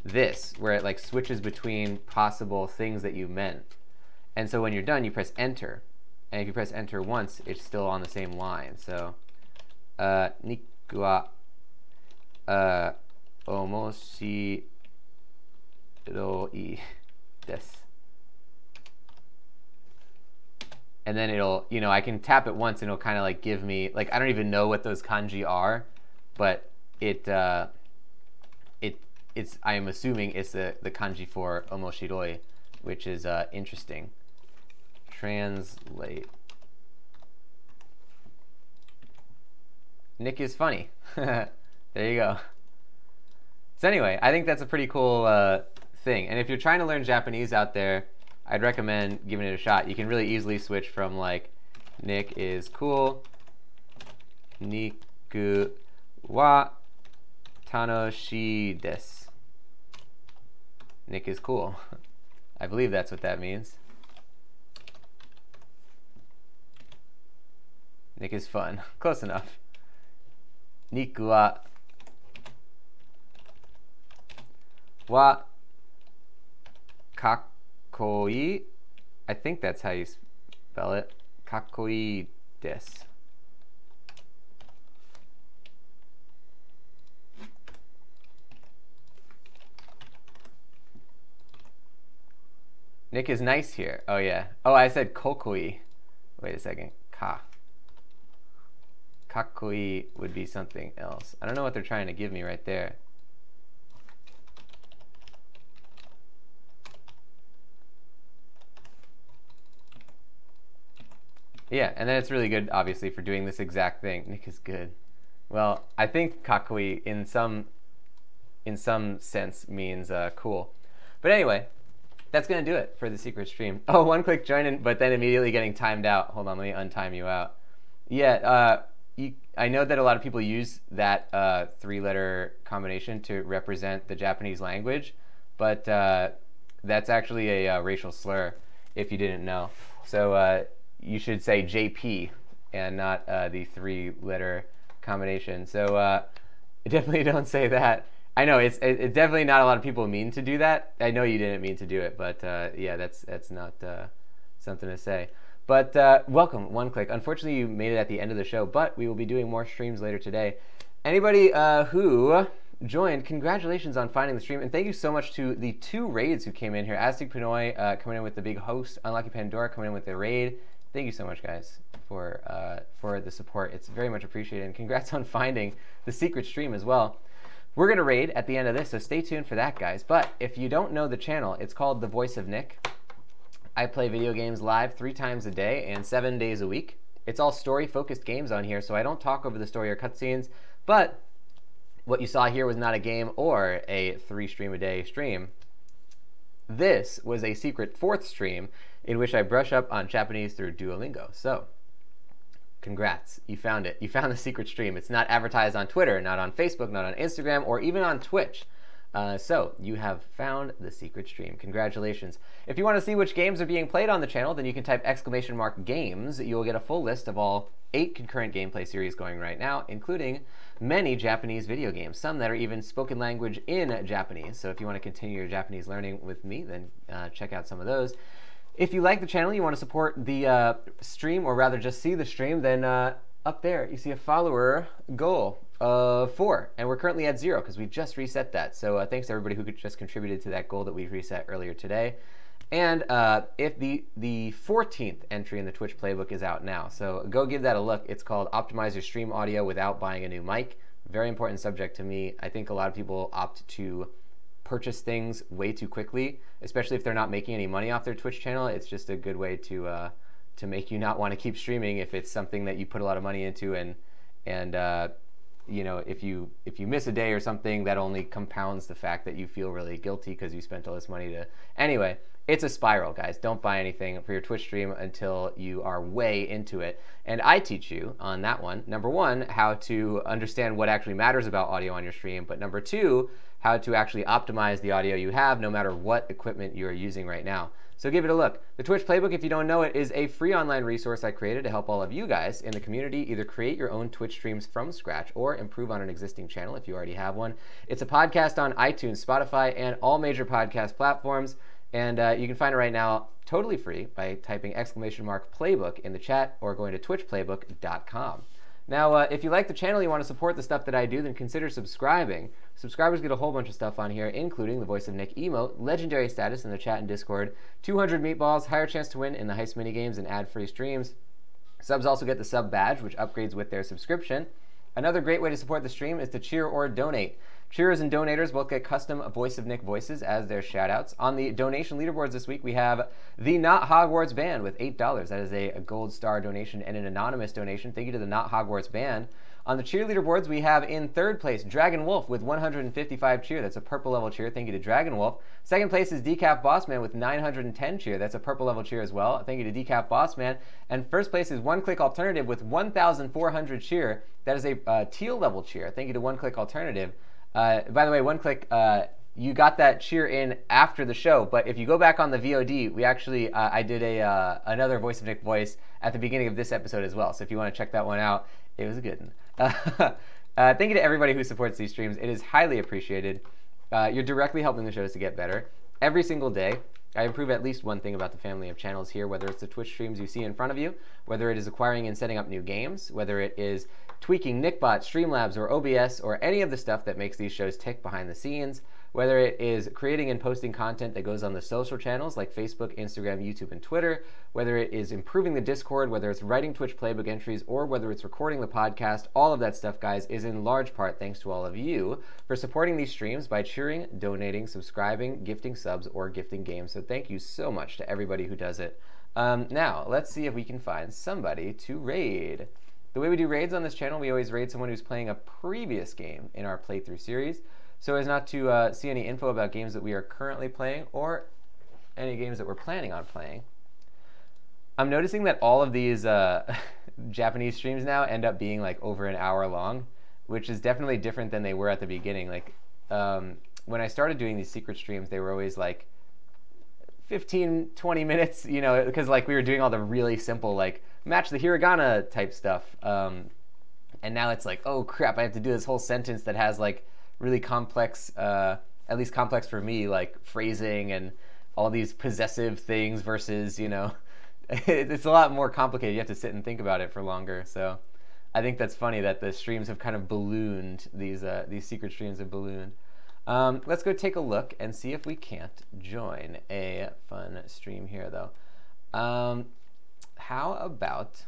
this, where it like switches between possible things that you meant. And so when you're done, you press enter. And if you press enter once, it's still on the same line. So, Niku wa omoshiroi desu. And then it'll, you know, I can tap it once and it'll kind of like give me, like, I don't even know what those kanji are, but it's I am assuming it's the kanji for omoshiroi, which is interesting. Translate. Nick is funny. There you go. So anyway, I think that's a pretty cool thing. And if you're trying to learn Japanese out there, I'd recommend giving it a shot. You can really easily switch from like Nick is cool, Niku wa tanoshii desu. Nick is cool. I believe that's what that means. Nick is fun. Close enough. Niku wa kakkoi. I think that's how you spell it. Kakkoi desu. Nick is nice here. Oh, yeah. Oh, I said kokoi. Wait a second. Kakoi would be something else. I don't know what they're trying to give me right there. Yeah, and then it's really good, obviously, for doing this exact thing. Nick is good. Well, I think kakoi in some sense means cool. But anyway, that's going to do it for the secret stream. Oh, one click join in, but then immediately getting timed out. Hold on, let me untime you out. Yeah, I know that a lot of people use that 3-letter combination to represent the Japanese language, but that's actually a racial slur, if you didn't know. So you should say JP and not the 3-letter combination. So definitely don't say that. I know it's definitely not a lot of people mean to do that. I know you didn't mean to do it, but yeah, that's not something to say. But welcome, One Click. Unfortunately, you made it at the end of the show, but we will be doing more streams later today. Anybody who joined, congratulations on finding the stream, and thank you so much to the 2 raids who came in here. Aztec Pinoy coming in with the big host, Unlucky Pandora coming in with the raid. Thank you so much, guys, for the support. It's very much appreciated, and congrats on finding the secret stream as well. We're going to raid at the end of this, so stay tuned for that, guys. But if you don't know the channel, it's called The Voice of Nick. I play video games live 3 times a day and 7 days a week. It's all story-focused games on here, so I don't talk over the story or cutscenes, but what you saw here was not a game or a 3-stream-a-day stream. This was a secret 4th stream in which I brush up on Japanese through Duolingo. So, congrats, you found it. You found the secret stream. It's not advertised on Twitter, not on Facebook, not on Instagram, or even on Twitch. So you have found the secret stream. Congratulations. If you want to see which games are being played on the channel, then you can type !games. You will get a full list of all 8 concurrent gameplay series going right now, including many Japanese video games, some that are even spoken language in Japanese. So if you want to continue your Japanese learning with me, then check out some of those. If you like the channel, you want to support the stream, or rather just see the stream, then up there you see a follower goal of 4, and we're currently at 0 because we just reset that. So thanks to everybody who just contributed to that goal that we reset earlier today. And if the 14th entry in the Twitch playbook is out now, so go give that a look. It's called Optimize Your Stream Audio Without Buying a New Mic. Very important subject to me. I think a lot of people opt to purchase things way too quickly, especially if they're not making any money off their Twitch channel. It's just a good way to make you not want to keep streaming if it's something that you put a lot of money into, and you know, if you miss a day or something, that only compounds the fact that you feel really guilty because you spent all this money to. Anyway, it's a spiral, guys. Don't buy anything for your Twitch stream until you are way into it. And I teach you on that one, number 1, how to understand what actually matters about audio on your stream, but number 2, how to actually optimize the audio you have no matter what equipment you're using right now. So give it a look. The Twitch Playbook, if you don't know it, is a free online resource I created to help all of you guys in the community either create your own Twitch streams from scratch or improve on an existing channel if you already have one. It's a podcast on iTunes, Spotify, and all major podcast platforms. And you can find it right now totally free by typing !playbook in the chat or going to twitchplaybook.com. Now, if you like the channel, you want to support the stuff that I do, then consider subscribing. Subscribers get a whole bunch of stuff on here, including the Voice of Nick emote, legendary status in the chat and Discord, 200 meatballs, higher chance to win in the heist minigames, and ad-free streams. Subs also get the sub badge, which upgrades with their subscription. Another great way to support the stream is to cheer or donate. Cheerers and donators both get custom Voice of Nick voices as their shoutouts. On the donation leaderboards this week, we have the Not Hogwarts Band with $8. That is a gold star donation and an anonymous donation. Thank you to the Not Hogwarts Band. On the cheer leaderboards, we have in 3rd place Dragon Wolf with 155 cheer. That's a purple level cheer. Thank you to Dragon Wolf. 2nd place is Decaf Bossman with 910 cheer. That's a purple level cheer as well. Thank you to Decaf Bossman. And 1st place is One Click Alternative with 1,400 cheer. That is a teal level cheer. Thank you to One Click Alternative. By the way, One Click, you got that cheer in after the show, but if you go back on the VOD, we actually, I did another Voice of Nick voice at the beginning of this episode as well, so if you want to check that one out, it was a good one. Thank you to everybody who supports these streams. It is highly appreciated. You're directly helping the shows to get better. Every single day, I improve at least one thing about the family of channels here, whether it's the Twitch streams you see in front of you, whether it is acquiring and setting up new games, whether it is tweaking NickBot, Streamlabs, or OBS, or any of the stuff that makes these shows tick behind the scenes. whether it is creating and posting content that goes on the social channels like Facebook, Instagram, YouTube, and Twitter, whether it is improving the Discord, whether it's writing Twitch playbook entries, or whether it's recording the podcast, all of that stuff, guys, is in large part thanks to all of you for supporting these streams by cheering, donating, subscribing, gifting subs, or gifting games. So thank you so much to everybody who does it. Now, let's see if we can find somebody to raid. The way we do raids on this channel, we always raid someone who's playing a previous game in our playthrough series, so as not to see any info about games that we are currently playing or any games that we're planning on playing. I'm noticing that all of these Japanese streams now end up being like over an hour long, which is definitely different than they were at the beginning. Like when I started doing these secret streams, they were always like 15, 20 minutes, you know, because like we were doing all the really simple like match the hiragana type stuff. And now it's like, oh crap, I have to do this whole sentence that has like really complex, at least complex for me, like phrasing and all these possessive things versus, you know, it's a lot more complicated. You have to sit and think about it for longer. So I think that's funny that the streams have kind of ballooned, these secret streams have ballooned. Let's go take a look and see if we can't join a fun stream here, though. How about,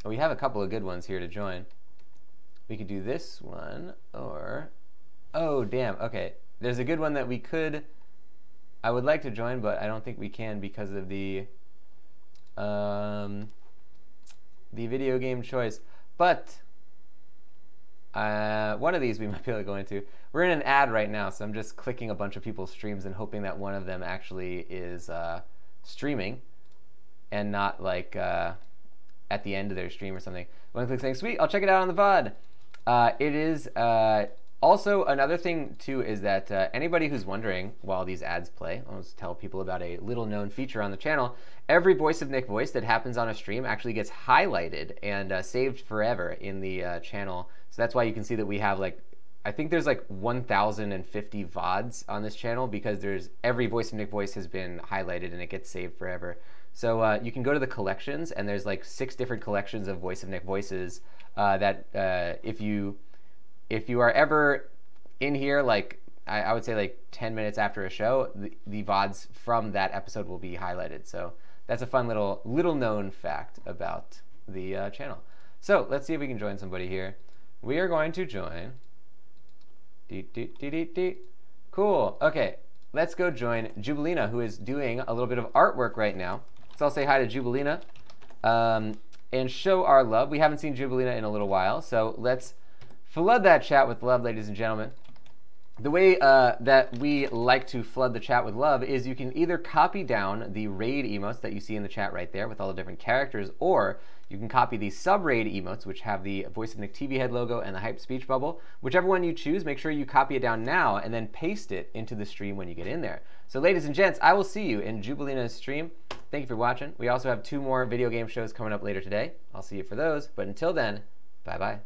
we have a couple of good ones here to join. We could do this one, or, oh, damn, okay. There's a good one that we could, I would like to join, but I don't think we can because of the video game choice. But one of these we might be able to go into. We're in an ad right now, so I'm just clicking a bunch of people's streams and hoping that one of them actually is streaming and not like at the end of their stream or something. One click saying, sweet, I'll check it out on the VOD. It is also another thing too is that anybody who's wondering while these ads play, I'll just tell people about a little known feature on the channel. Every Voice of Nick voice that happens on a stream actually gets highlighted and saved forever in the channel. So that's why you can see that we have like, I think there's like 1,050 VODs on this channel because there's every Voice of Nick voice has been highlighted and it gets saved forever. So you can go to the collections and there's like 6 different collections of Voice of Nick voices that if you are ever in here, like I would say like 10 minutes after a show, the VODs from that episode will be highlighted. So that's a fun little known fact about the channel. So let's see if we can join somebody here. We are going to join. Cool. Okay, let's go join Jubilina, who is doing a little bit of artwork right now. So I'll say hi to Jubilina and show our love. We haven't seen Jubilina in a little while, so let's flood that chat with love, ladies and gentlemen. The way that we like to flood the chat with love is you can either copy down the raid emotes that you see in the chat right there with all the different characters, or you can copy the sub-raid emotes, which have the Voice of Nick TV head logo and the hype speech bubble. Whichever one you choose, make sure you copy it down now and then paste it into the stream when you get in there. So ladies and gents, I will see you in Jubilina's stream. Thank you for watching. We also have 2 more video game shows coming up later today. I'll see you for those. But until then, bye-bye.